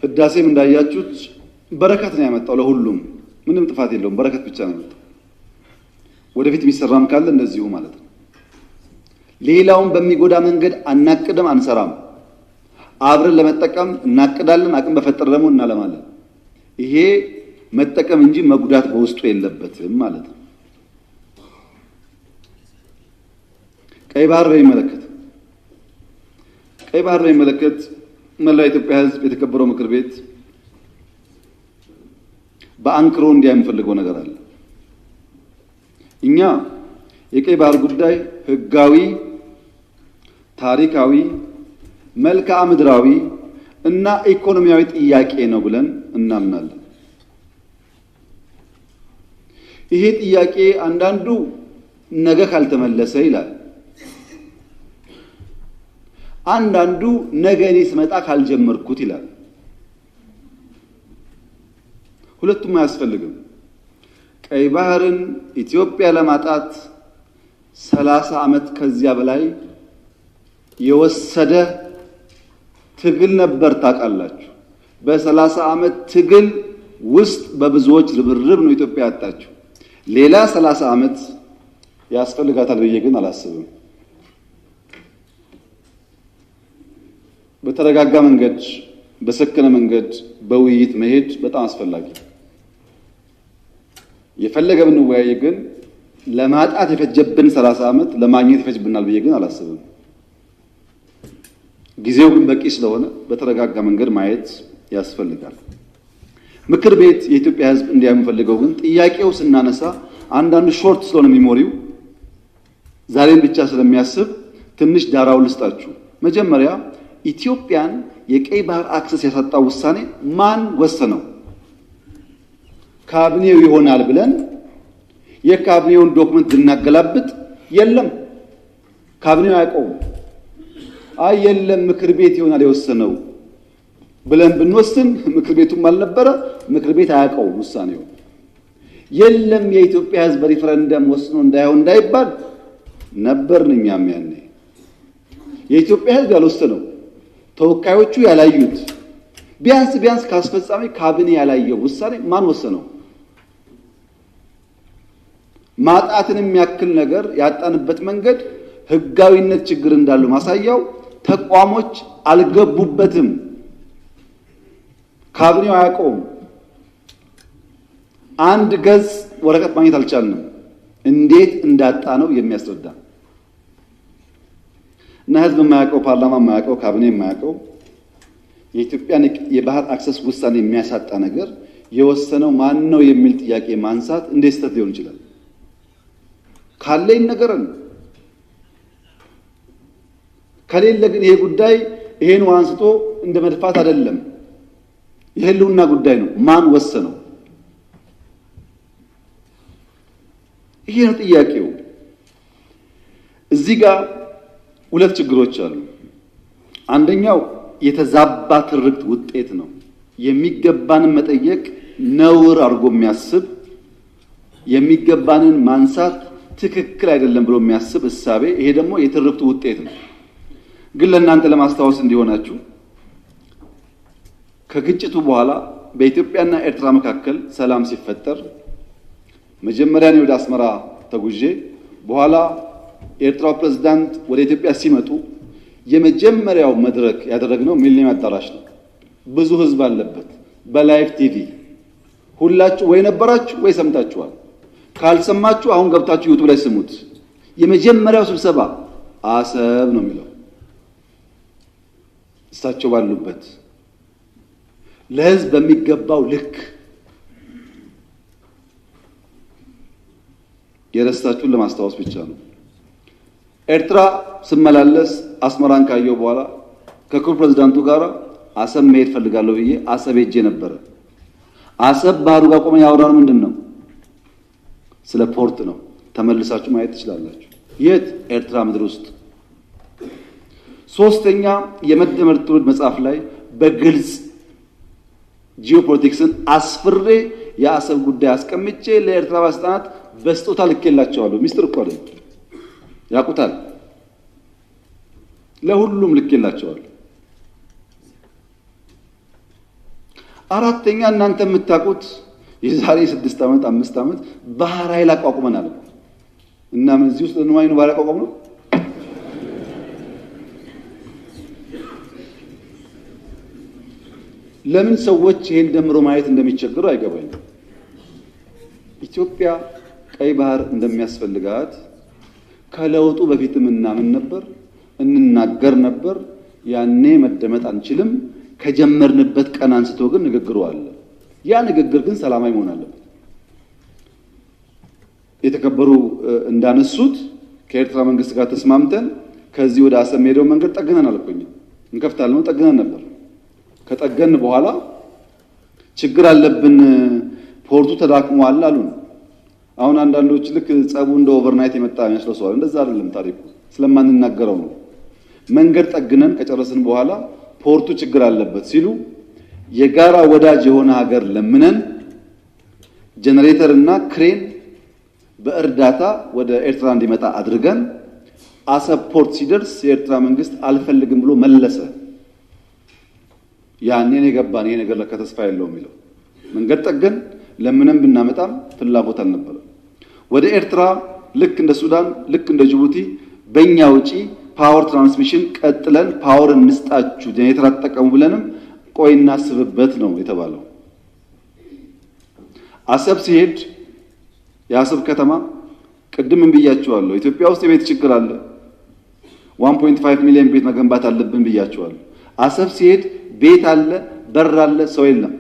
ህዳሴም እንዳያችሁት በረከት ነው ያመጣው። ለሁሉም ምንም ጥፋት የለውም፣ በረከት ብቻ ነው ያመጣው። ወደፊት የሚሰራም ካለ እንደዚሁ ማለት ነው። ሌላውን በሚጎዳ መንገድ አናቅድም፣ አንሰራም። አብረን ለመጠቀም እናቅዳለን፣ አቅም በፈጠረ ደግሞ እናለማለን። ይሄ መጠቀም እንጂ መጉዳት በውስጡ የለበትም ማለት ነው። ቀይ ባህር በሚመለከት መላ ኢትዮጵያ ህዝብ የተከበረው ምክር ቤት በአንክሮ እንዲያይ የምፈልገው ነገር አለ። እኛ የቀይ ባህር ጉዳይ ህጋዊ፣ ታሪካዊ፣ መልክዓ ምድራዊ እና ኢኮኖሚያዊ ጥያቄ ነው ብለን እናምናለን። ይሄ ጥያቄ አንዳንዱ ነገ ካልተመለሰ ይላል፣ አንዳንዱ ነገ እኔ ስመጣ ካልጀመርኩት ይላል። ሁለቱም አያስፈልግም። ቀይ ባህርን ኢትዮጵያ ለማጣት 30 ዓመት ከዚያ በላይ የወሰደ ትግል ነበር። ታውቃላችሁ። በ30 ዓመት ትግል ውስጥ በብዙዎች ርብርብ ነው ኢትዮጵያ ያጣችው። ሌላ 30 ዓመት ያስፈልጋታል ብዬ ግን አላስብም። በተረጋጋ መንገድ፣ በሰከነ መንገድ በውይይት መሄድ በጣም አስፈላጊ። የፈለገ ብንወያይ ግን ለማጣት የፈጀብን 30 ዓመት ለማግኘት ይፈጅብናል ብዬ ግን አላስብም። ጊዜው ግን በቂ ስለሆነ በተረጋጋ መንገድ ማየት ያስፈልጋል። ምክር ቤት የኢትዮጵያ ሕዝብ እንዲያይ የምፈልገው ግን ጥያቄው ስናነሳ አንዳንዱ ሾርት ስለሆነ ሚሞሪው ዛሬን ብቻ ስለሚያስብ ትንሽ ዳራው ልስጣችሁ። መጀመሪያ ኢትዮጵያን የቀይ ባህር አክሰስ ያሳጣው ውሳኔ ማን ወሰነው? ካቢኔው ይሆናል ብለን የካቢኔውን ዶክመንት ብናገላብጥ የለም፣ ካቢኔው አያውቀውም። አይ የለም ምክር ቤት ይሆናል የወሰነው ብለን ብንወስን ምክር ቤቱም አልነበረ፣ ምክር ቤት አያውቀውም ውሳኔው። የለም የኢትዮጵያ ሕዝብ በሪፈረንደም ወስኖ እንዳይሆን እንዳይባል ነበርን እኛም ያኔ። የኢትዮጵያ ሕዝብ ያልወሰነው ተወካዮቹ ያላዩት ቢያንስ ካስፈጻሚ ካቢኔ ያላየው ውሳኔ ማን ወሰነው? ማጣትን የሚያክል ነገር ያጣንበት መንገድ ህጋዊነት ችግር እንዳለው ማሳያው ተቋሞች አልገቡበትም። ካቢኔው አያውቀውም። አንድ ገጽ ወረቀት ማግኘት አልቻልንም። እንዴት እንዳጣ ነው የሚያስረዳ እና ህዝብ የማያውቀው፣ ፓርላማ የማያውቀው፣ ካቢኔ የማያውቀው የኢትዮጵያን የባህር አክሰስ ውሳኔ የሚያሳጣ ነገር የወሰነው ማን ነው የሚል ጥያቄ ማንሳት እንዴት ስህተት ሊሆን ይችላል? ካለ ይነገረን። ከሌለ ግን ይሄ ጉዳይ ይሄን አንስቶ እንደ መድፋት አይደለም፣ የህልውና ጉዳይ ነው። ማን ወሰነው? ይሄ ነው ጥያቄው። እዚህ ጋር ሁለት ችግሮች አሉ። አንደኛው የተዛባ ትርክት ውጤት ነው። የሚገባንን መጠየቅ ነውር አድርጎ የሚያስብ የሚገባንን ማንሳት ትክክል አይደለም ብሎ የሚያስብ እሳቤ፣ ይሄ ደግሞ የትርክቱ ውጤት ነው። ግን ለእናንተ ለማስታወስ እንዲሆናችሁ ከግጭቱ በኋላ በኢትዮጵያና ኤርትራ መካከል ሰላም ሲፈጠር መጀመሪያ ነው ወደ አስመራ ተጉዤ፣ በኋላ የኤርትራው ፕሬዝዳንት ወደ ኢትዮጵያ ሲመጡ የመጀመሪያው መድረክ ያደረግነው ሚሊኒየም አዳራሽ ነው። ብዙ ህዝብ አለበት። በላይቭ ቲቪ ሁላችሁ ወይ ነበራችሁ ወይ ሰምታችኋል። ካልሰማችሁ አሁን ገብታችሁ ዩቲዩብ ላይ ስሙት። የመጀመሪያው ስብሰባ አሰብ ነው የሚለው እሳቸው ባሉበት ለህዝብ በሚገባው ልክ የረሳችሁን ለማስታወስ ብቻ ነው። ኤርትራ ስመላለስ አስመራን ካየው በኋላ ከክቡር ፕሬዝዳንቱ ጋር አሰብ መሄድ ፈልጋለሁ ብዬ አሰብ ሄጄ ነበረ። አሰብ ባህሩ ጋር ቆመን ያወራነው ምንድን ነው? ስለ ፖርት ነው። ተመልሳችሁ ማየት ትችላላችሁ። የት? ኤርትራ ምድር ውስጥ። ሶስተኛ የመደመር ትውልድ መጽሐፍ ላይ በግልጽ ጂኦፖለቲክስን አስፍሬ የአሰብ ጉዳይ አስቀምጬ ለኤርትራ ባለስልጣናት በስጦታ ልኬላቸዋለሁ። ሚስጥር እኮ አይደል፣ ያውቁታል። ለሁሉም ልኬላቸዋለሁ። አራተኛ እናንተ የምታውቁት የዛሬ 6 ዓመት 5 ዓመት ባህር ኃይል አቋቁመናል እና ምን እዚህ ውስጥ ለነዋይ ነው ባህር አቋቁመን ነው። ለምን ሰዎች ይሄን ደምሮ ማየት እንደሚቸገሩ አይገባኝም። ኢትዮጵያ ቀይ ባህር እንደሚያስፈልጋት ከለውጡ በፊትም እናምን ነበር፣ እንናገር ነበር። ያኔ መደመጥ አንችልም። ከጀመርንበት ቀን አንስቶ ግን ንግግሩ አለ። ያ ንግግር ግን ሰላማዊ መሆን አለበት። የተከበሩ እንዳነሱት ከኤርትራ መንግስት ጋር ተስማምተን ከዚህ ወደ አሰብ ሄደው መንገድ ጠግነን አልቆኝ እንከፍታለን ጠግነን ነበር። ከጠገን በኋላ ችግር አለብን ፖርቱ ተዳክሟል አሉን። አሁን አንዳንዶች ልክ ጸቡ እንደ ኦቨርናይት የመጣ መስሎሰዋል። እንደዛ አይደለም ታሪኩ፣ ስለማንናገረው ነው። መንገድ ጠግነን ከጨረስን በኋላ ፖርቱ ችግር አለበት ሲሉ የጋራ ወዳጅ የሆነ ሀገር ለምነን ጄኔሬተር እና ክሬን በእርዳታ ወደ ኤርትራ እንዲመጣ አድርገን አሰብ ፖርት ሲደርስ የኤርትራ መንግስት አልፈልግም ብሎ መለሰ። ያኔን የገባን ይሄ ነገር ለካ ተስፋ የለውም የሚለው መንገድ ጠገን ለምንም ብናመጣም ፍላጎት አልነበረም። ወደ ኤርትራ ልክ እንደ ሱዳን ልክ እንደ ጅቡቲ በእኛ ውጪ ፓወር ትራንስሚሽን ቀጥለን ፓወር እንስጣችሁ ጄኔሬተር አትጠቀሙ ብለንም ቆይ እናስብበት ነው የተባለው። አሰብ ሲሄድ የአሰብ ከተማ ቅድም ብያችኋለሁ፣ ኢትዮጵያ ውስጥ የቤት ችግር አለ። 1.5 ሚሊዮን ቤት መገንባት አለብን ብያችኋለሁ። አሰብ ሲሄድ ቤት አለ፣ በር አለ፣ ሰው የለም።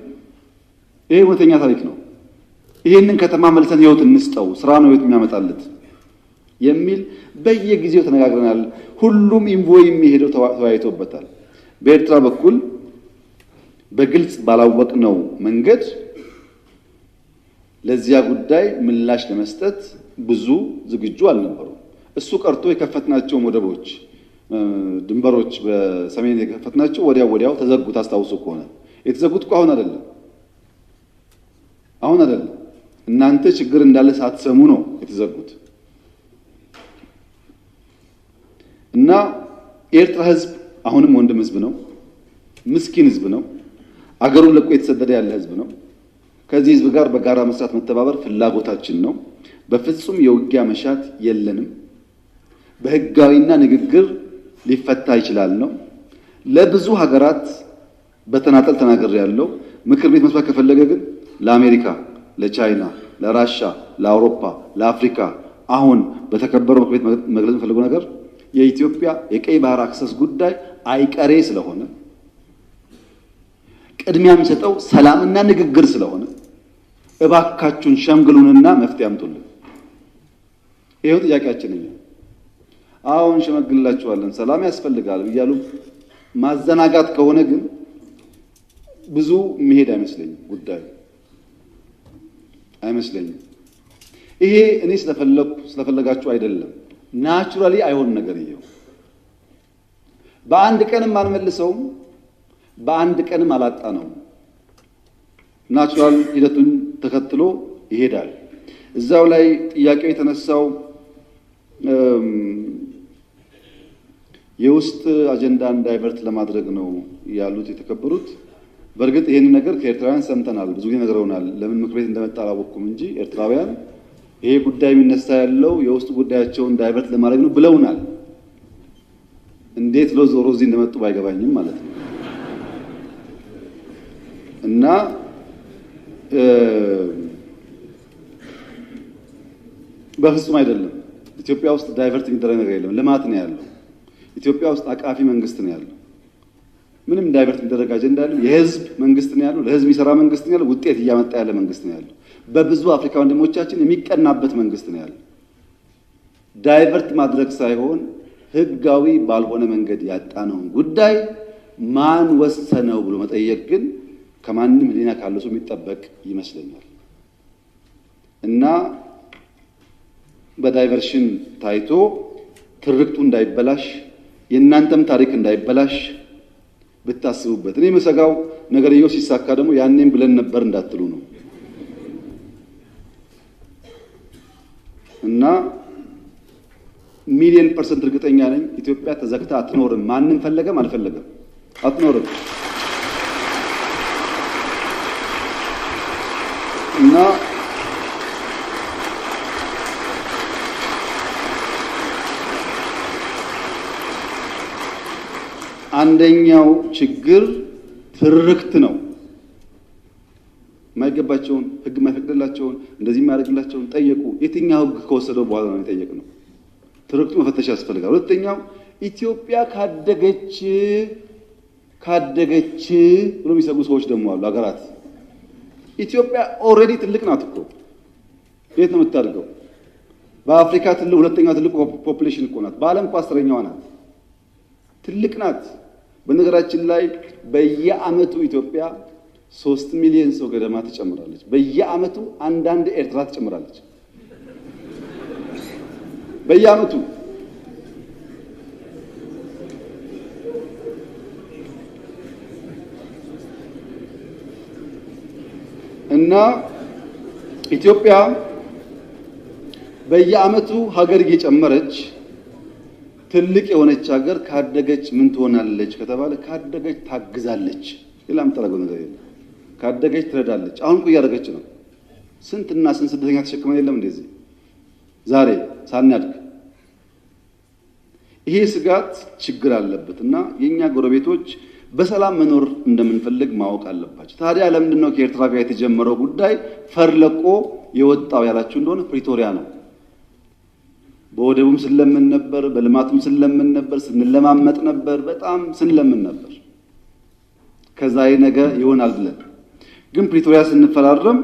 ይሄ እውነተኛ ታሪክ ነው። ይሄንን ከተማ መልሰን ህይወት እንስጠው፣ ስራ ነው ህይወት የሚያመጣለት የሚል በየጊዜው ተነጋግረናል። ሁሉም ኢንቮይ የሚሄደው ተወያይቶበታል። በኤርትራ በኩል በግልጽ ባላወቅነው መንገድ ለዚያ ጉዳይ ምላሽ ለመስጠት ብዙ ዝግጁ አልነበሩም። እሱ ቀርቶ የከፈትናቸው ወደቦች፣ ድንበሮች በሰሜን የከፈትናቸው ወዲያው ተዘጉ። ታስታውሱ ከሆነ የተዘጉት እኮ አሁን አይደለም። እናንተ ችግር እንዳለ ሳትሰሙ ነው የተዘጉት። እና የኤርትራ ህዝብ አሁንም ወንድም ህዝብ ነው፣ ምስኪን ህዝብ ነው፣ አገሩን ለቆ የተሰደደ ያለ ህዝብ ነው። ከዚህ ህዝብ ጋር በጋራ መስራት መተባበር ፍላጎታችን ነው። በፍጹም የውጊያ መሻት የለንም። በህጋዊና ንግግር ሊፈታ ይችላል ነው። ለብዙ ሀገራት በተናጠል ተናገር ያለው ምክር ቤት መስማት ከፈለገ ግን ለአሜሪካ፣ ለቻይና፣ ለራሻ፣ ለአውሮፓ፣ ለአፍሪካ አሁን በተከበረው ምክር ቤት መግለጽ የፈለገው ነገር የኢትዮጵያ የቀይ ባህር አክሰስ ጉዳይ አይቀሬ ስለሆነ ቅድሚያ የሚሰጠው ሰላምና ንግግር ስለሆነ እባካችሁን ሸምግሉንና መፍትሄ አምጡልን። ይሄው ጥያቄያችን ነው። አሁን ሸመግልላችኋለን ሰላም ያስፈልጋል እያሉ ማዘናጋት ከሆነ ግን ብዙ መሄድ አይመስለኝም፣ ጉዳዩ አይመስለኝም። ይሄ እኔ ስለፈለጋችሁ አይደለም፣ ናቹራሊ አይሆን ነገር ይሄው በአንድ ቀንም አልመልሰውም፣ በአንድ ቀንም አላጣ ነው። ናቹራል ሂደቱን ተከትሎ ይሄዳል። እዛው ላይ ጥያቄው የተነሳው የውስጥ አጀንዳን ዳይቨርት ለማድረግ ነው ያሉት የተከበሩት። በእርግጥ ይሄን ነገር ከኤርትራውያን ሰምተናል፣ ብዙ ጊዜ ነግረውናል። ለምን ምክር ቤት እንደመጣ አላወቅኩም እንጂ ኤርትራውያን ይሄ ጉዳይ የሚነሳ ያለው የውስጥ ጉዳያቸውን ዳይቨርት ለማድረግ ነው ብለውናል። እንዴት ዞሮ እዚህ እንደመጡ ባይገባኝም ማለት ነው። እና በፍጹም አይደለም። ኢትዮጵያ ውስጥ ዳይቨርት የሚደረግ ነገር የለም። ልማት ነው ያለው። ኢትዮጵያ ውስጥ አቃፊ መንግስት ነው ያለው። ምንም ዳይቨርት የሚደረግ አጀንዳ ያለው የህዝብ መንግስት ነው ያለው። ለህዝብ የሚሰራ መንግስት ነው ያለው። ውጤት እያመጣ ያለ መንግስት ነው ያለው። በብዙ አፍሪካ ወንድሞቻችን የሚቀናበት መንግስት ነው ያለው። ዳይቨርት ማድረግ ሳይሆን ህጋዊ ባልሆነ መንገድ ያጣነውን ጉዳይ ማን ወሰነው ብሎ መጠየቅ ግን ከማንም ህሊና ካለው ሰው የሚጠበቅ ይመስለኛል። እና በዳይቨርሽን ታይቶ ትርክቱ እንዳይበላሽ የእናንተም ታሪክ እንዳይበላሽ ብታስቡበት። እኔ መሰጋው ነገርየው ሲሳካ ደግሞ ያኔም ብለን ነበር እንዳትሉ ነው። እና ሚሊዮን ፐርሰንት እርግጠኛ ነኝ ኢትዮጵያ ተዘግታ አትኖርም። ማንም ፈለገም አልፈለገም አትኖርም። እና አንደኛው ችግር ትርክት ነው። የማይገባቸውን ህግ የማይፈቅድላቸውን እንደዚህ የማያደርግላቸውን ጠየቁ። የትኛው ህግ ከወሰደው በኋላ ነው የጠየቅነው? ትርክቱ መፈተሽ ያስፈልጋል። ሁለተኛው ኢትዮጵያ ካደገች ብሎ የሚሰጉ ሰዎች ደግሞ አሉ። ሀገራት ኢትዮጵያ ኦልሬዲ ትልቅ ናት እኮ። የት ነው የምታድገው? በአፍሪካ ሁለተኛው ትልቁ ፖፑሌሽን እኮ ናት። በዓለም እኮ 10ኛዋ ናት። ትልቅ ናት። በነገራችን ላይ በየዓመቱ ኢትዮጵያ 3 ሚሊዮን ሰው ገደማ ትጨምራለች። በየዓመቱ አንዳንድ ኤርትራ ትጨምራለች። በየዓመቱ እና ኢትዮጵያ በየዓመቱ ሀገር እየጨመረች ትልቅ የሆነች ሀገር ካደገች ምን ትሆናለች ከተባለ ካደገች ታግዛለች። ሌላ የምታደርገው ነገር የለም። ካደገች ትረዳለች። አሁን እኮ እያደረገች ነው። ስንትና ስንት ስደተኛ ተሸክመን የለም እንደዚህ ዛሬ ሳናድግ። ይሄ ስጋት ችግር አለበት እና የኛ ጎረቤቶች በሰላም መኖር እንደምንፈልግ ማወቅ አለባቸው። ታዲያ ለምንድን ነው ከኤርትራ ጋር የተጀመረው ጉዳይ ፈርለቆ የወጣው ያላችሁ እንደሆነ ፕሪቶሪያ ነው። በወደቡም ስለምን ነበር፣ በልማቱም ስለምን ነበር፣ ስንለማመጥ ነበር፣ በጣም ስንለምን ነበር። ከዛ ነገ ይሆናል ብለን ግን ፕሪቶሪያ ስንፈራረም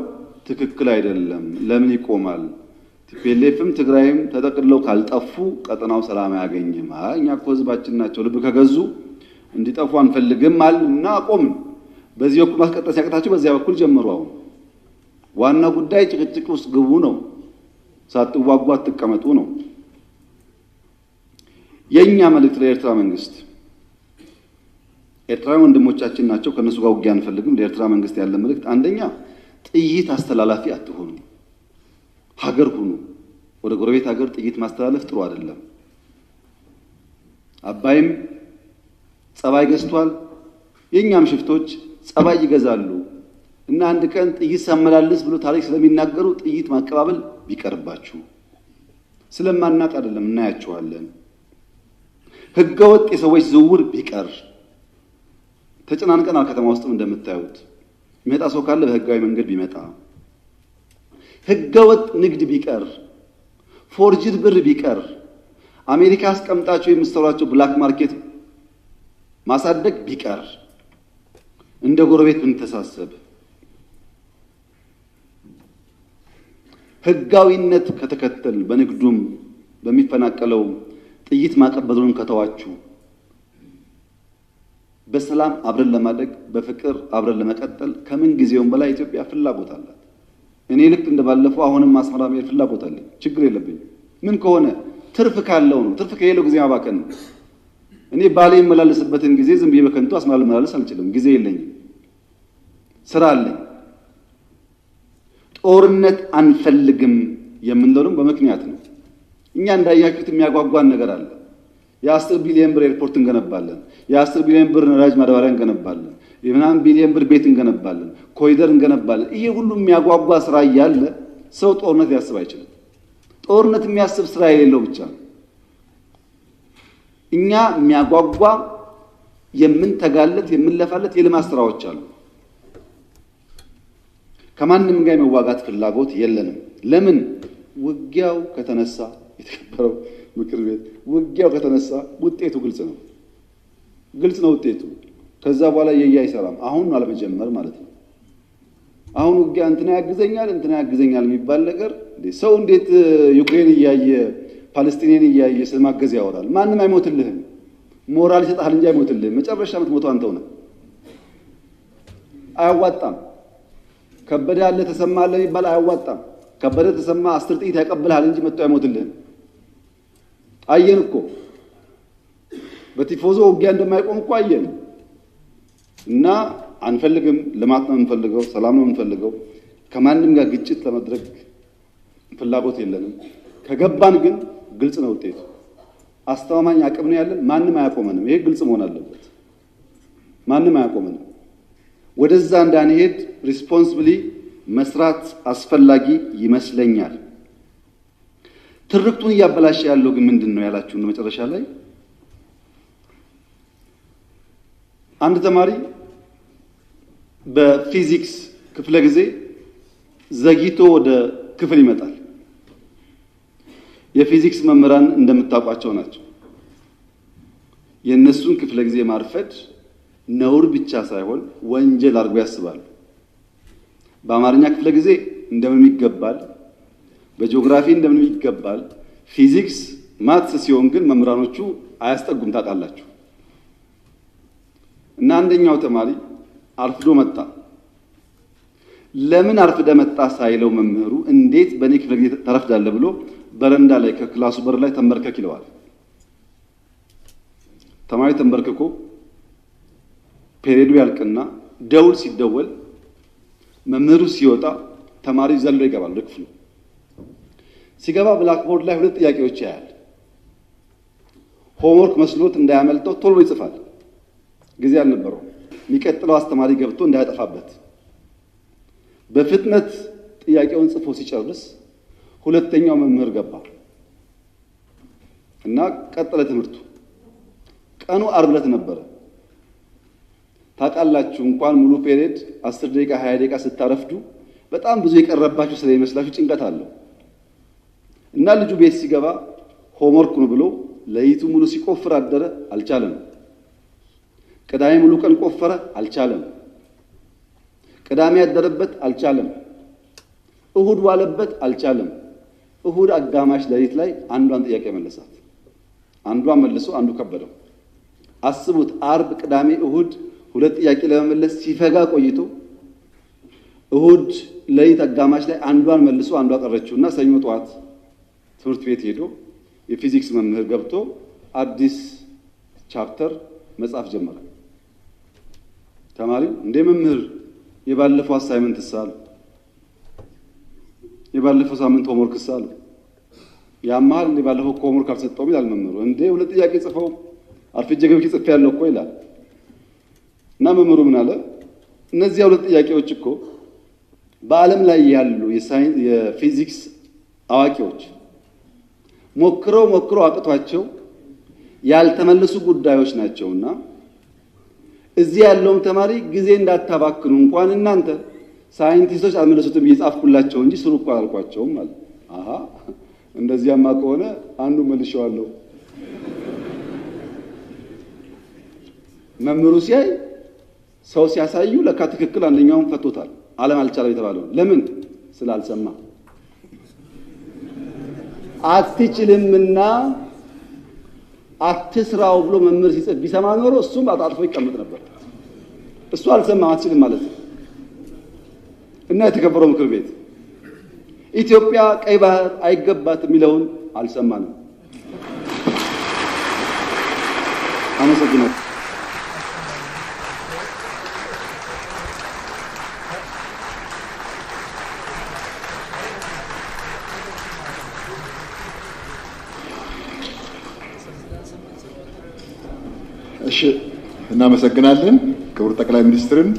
ትክክል አይደለም፣ ለምን ይቆማል? ቲፒኤልኤፍም ትግራይም ተጠቅልለው ካልጠፉ ቀጠናው ሰላም አያገኝም። እኛ እኮ ህዝባችን ናቸው፣ ልብ ከገዙ እንዲጠፉ አንፈልግም አልና አቆምን። በዚህ በኩል ማስቀጠል ሲያቅታቸው በዚያ በኩል ጀመሩ። አሁን ዋና ጉዳይ ጭቅጭቅ ውስጥ ግቡ ነው፣ ሳትዋጉ አትቀመጡ ነው። የኛ መልእክት ለኤርትራ መንግስት፣ ኤርትራዊ ወንድሞቻችን ናቸው፣ ከነሱ ጋር ውጊያ አንፈልግም። ለኤርትራ መንግስት ያለ መልእክት አንደኛ ጥይት አስተላላፊ አትሆኑ፣ ሀገር ሁኑ። ወደ ጎረቤት ሀገር ጥይት ማስተላለፍ ጥሩ አይደለም። አባይም ጸባይ ገዝቷል፣ የኛም ሽፍቶች ጸባይ ይገዛሉ እና አንድ ቀን ጥይት ሳመላልስ ብሎ ታሪክ ስለሚናገሩ ጥይት ማቀባበል ቢቀርባችሁ። ስለማናቅ አይደለም፣ እናያቸዋለን። ህገወጥ የሰዎች ዝውውር ቢቀር። ተጨናንቀናል። ከተማ ውስጥ እንደምታዩት የሚመጣ ሰው ካለ በህጋዊ መንገድ ቢመጣ፣ ህገወጥ ንግድ ቢቀር፣ ፎርጅድ ብር ቢቀር፣ አሜሪካ አስቀምጣቸው የምትሰሯቸው ብላክ ማርኬት ማሳደግ ቢቀር፣ እንደ ጎረቤት ብንተሳሰብ፣ ህጋዊነት ከተከተል በንግዱም በሚፈናቀለው ጥይት ማቀበሉን ከተዋችሁ በሰላም አብረን ለማደግ በፍቅር አብረን ለመቀጠል ከምን ጊዜውም በላይ ኢትዮጵያ ፍላጎት አላት። እኔ ልክ እንደባለፈው አሁንም አስመራ መሄድ ፍላጎት አለኝ። ችግር የለብኝም። ምን ከሆነ ትርፍ ካለው ነው። ትርፍ ከሌለው ጊዜ ማባከን ነው። እኔ ባሌ የመላለስበትን ጊዜ ዝም ብዬ በከንቱ አስመራ ልመላለስ አልችልም። ጊዜ የለኝም፣ ስራ አለኝ። ጦርነት አንፈልግም የምንለውም በምክንያት ነው። እኛ እንዳያችሁት የሚያጓጓን ነገር አለ። የ10 ቢሊዮን ብር ኤርፖርት እንገነባለን፣ የ10 ቢሊዮን ብር ነዳጅ ማዳበሪያ እንገነባለን፣ የ9 ቢሊዮን ብር ቤት እንገነባለን፣ ኮሪደር እንገነባለን። ይሄ ሁሉ የሚያጓጓ ስራ እያለ ሰው ጦርነት ሊያስብ አይችልም። ጦርነት የሚያስብ ስራ የሌለው ብቻ ነው። እኛ የሚያጓጓ የምንተጋለት የምንለፋለት የልማት ስራዎች አሉ። ከማንም ጋር የመዋጋት ፍላጎት የለንም። ለምን? ውጊያው ከተነሳ የተከበረው ምክር ቤት ውጊያው ከተነሳ ውጤቱ ግልጽ ነው። ግልጽ ነው ውጤቱ። ከዛ በኋላ አይሰራም። አሁን ነው አለመጀመር ማለት ነው። አሁን ውጊያ እንትና ያግዘኛል የሚባል ነገር ሰው እንዴት ዩክሬን እያየ ፓለስቲኔን እያየ ስለማገዝ ያወራል? ማንም አይሞትልህም። ሞራል ይሰጣል እንጂ አይሞትልህም። መጨረሻ የምትሞተው አንተው ነህ። አያዋጣም። ከበደ ያለ ተሰማ አለ የሚባል አያዋጣም። ከበደ ተሰማ 10 ጥይት ያቀብልሃል እንጂ መጥቶ አይሞትልህም። አየን እኮ በቲፎዞ ውጊያ እንደማይቆም እኮ አየን። እና አንፈልግም። ልማት ነው የምንፈልገው፣ ሰላም ነው የምንፈልገው። ከማንም ጋር ግጭት ለማድረግ ፍላጎት የለንም። ከገባን ግን ግልጽ ነው ውጤቱ። አስተማማኝ አቅም ነው ያለን። ማንም አያቆመንም። ይሄ ግልጽ መሆን አለበት። ማንም አያቆመንም። ወደዛ እንዳንሄድ ሪስፖንሲብሊ መስራት አስፈላጊ ይመስለኛል። ትርክቱን እያበላሸ ያለው ግን ምንድነው ያላችሁ ነው። መጨረሻ ላይ አንድ ተማሪ በፊዚክስ ክፍለ ጊዜ ዘግይቶ ወደ ክፍል ይመጣል። የፊዚክስ መምህራን እንደምታውቋቸው ናቸው። የነሱን ክፍለ ጊዜ ማርፈድ ነውር ብቻ ሳይሆን ወንጀል አድርጎ ያስባሉ። በአማርኛ ክፍለ ጊዜ እንደምን ይገባል፣ በጂኦግራፊ እንደምን ይገባል። ፊዚክስ ማትስ ሲሆን ግን መምህራኖቹ አያስጠጉም። ታውቃላችሁ። እና አንደኛው ተማሪ አርፍዶ መጣ። ለምን አርፍደ መጣ ሳይለው መምህሩ እንዴት በኔ ክፍለ ጊዜ ተረፍዳለህ ብሎ በረንዳ ላይ ከክላሱ በር ላይ ተንበርከክ ይለዋል። ተማሪ ተንበርክኮ ፔሬዱ ያልቅና ደውል ሲደወል መምህሩ ሲወጣ ተማሪ ዘሎ ይገባል ወደ ክፍሉ። ሲገባ ብላክቦርድ ላይ ሁለት ጥያቄዎች ያያል። ሆምወርክ መስሎት እንዳያመልጠው ቶሎ ይጽፋል። ጊዜ አልነበረው። የሚቀጥለው አስተማሪ ገብቶ እንዳያጠፋበት በፍጥነት ጥያቄውን ጽፎ ሲጨርስ ሁለተኛው መምህር ገባ እና ቀጠለ ትምህርቱ። ቀኑ ዓርብ ዕለት ነበረ። ታውቃላችሁ እንኳን ሙሉ ፔሪድ 10 ደቂቃ 20 ደቂቃ ስታረፍዱ በጣም ብዙ የቀረባችሁ ስለሚመስላችሁ ጭንቀት አለው እና ልጁ ቤት ሲገባ ሆምወርክ ነው ብሎ ለይቱ ሙሉ ሲቆፍር አደረ። አልቻለም። ቅዳሜ ሙሉ ቀን ቆፈረ። አልቻለም። ቅዳሜ ያደረበት አልቻለም። እሁድ ዋለበት አልቻለም። እሁድ አጋማሽ ሌሊት ላይ አንዷን ጥያቄ መለሳት። አንዷን መልሶ አንዱ ከበደው። አስቡት፣ ዓርብ፣ ቅዳሜ፣ እሁድ ሁለት ጥያቄ ለመመለስ ሲፈጋ ቆይቶ እሁድ ሌሊት አጋማሽ ላይ አንዷን መልሶ አንዷ ቀረችውና ሰኞ ጠዋት ትምህርት ቤት ሄዶ የፊዚክስ መምህር ገብቶ አዲስ ቻፕተር መጻፍ ጀመረ። ተማሪው እንደ መምህር የባለፈው አሳይመንት ሳሉ የባለፈው ሳምንት ሆምወርክ ሳሉ ያማል እንደ ባለፈው ሆምወርክ አልሰጠውም ይላል መምህሩ። እንደ ሁለት ጥያቄ ጽፈው አርፍጄ ገብቼ ጽፌ ያለው እኮ ይላል። እና መምህሩ ምን አለ? እነዚህ ሁለት ጥያቄዎች እኮ በዓለም ላይ ያሉ የፊዚክስ አዋቂዎች ሞክረው አቅቷቸው ያልተመለሱ ጉዳዮች ናቸውና እዚህ ያለውም ተማሪ ጊዜ እንዳታባክኑ እንኳን እናንተ ሳይንቲስቶች አልመለሱትም እየጻፍኩላቸው እንጂ ስሩ እኮ አላልኳቸውም ማለት። አሃ እንደዚያማ ከሆነ አንዱ መልሼዋለሁ። መምህሩ ሲያይ ሰው ሲያሳዩ ለካ ትክክል አንደኛውን ፈቶታል። ዓለም አልቻለም የተባለው ለምን ስላልሰማ አትችልምና አትስራው ብሎ መምህር ሲጽፍ ቢሰማ ኖሮ እሱም አጣጥፎ ይቀመጥ ነበር። እሱ አልሰማም፣ አትችልም ማለት ነው። እና የተከበረው ምክር ቤት ኢትዮጵያ ቀይ ባህር አይገባትም የሚለውን አልሰማንም። አመሰግናለሁ። እሺ፣ እናመሰግናለን ክቡር ጠቅላይ ሚኒስትርን።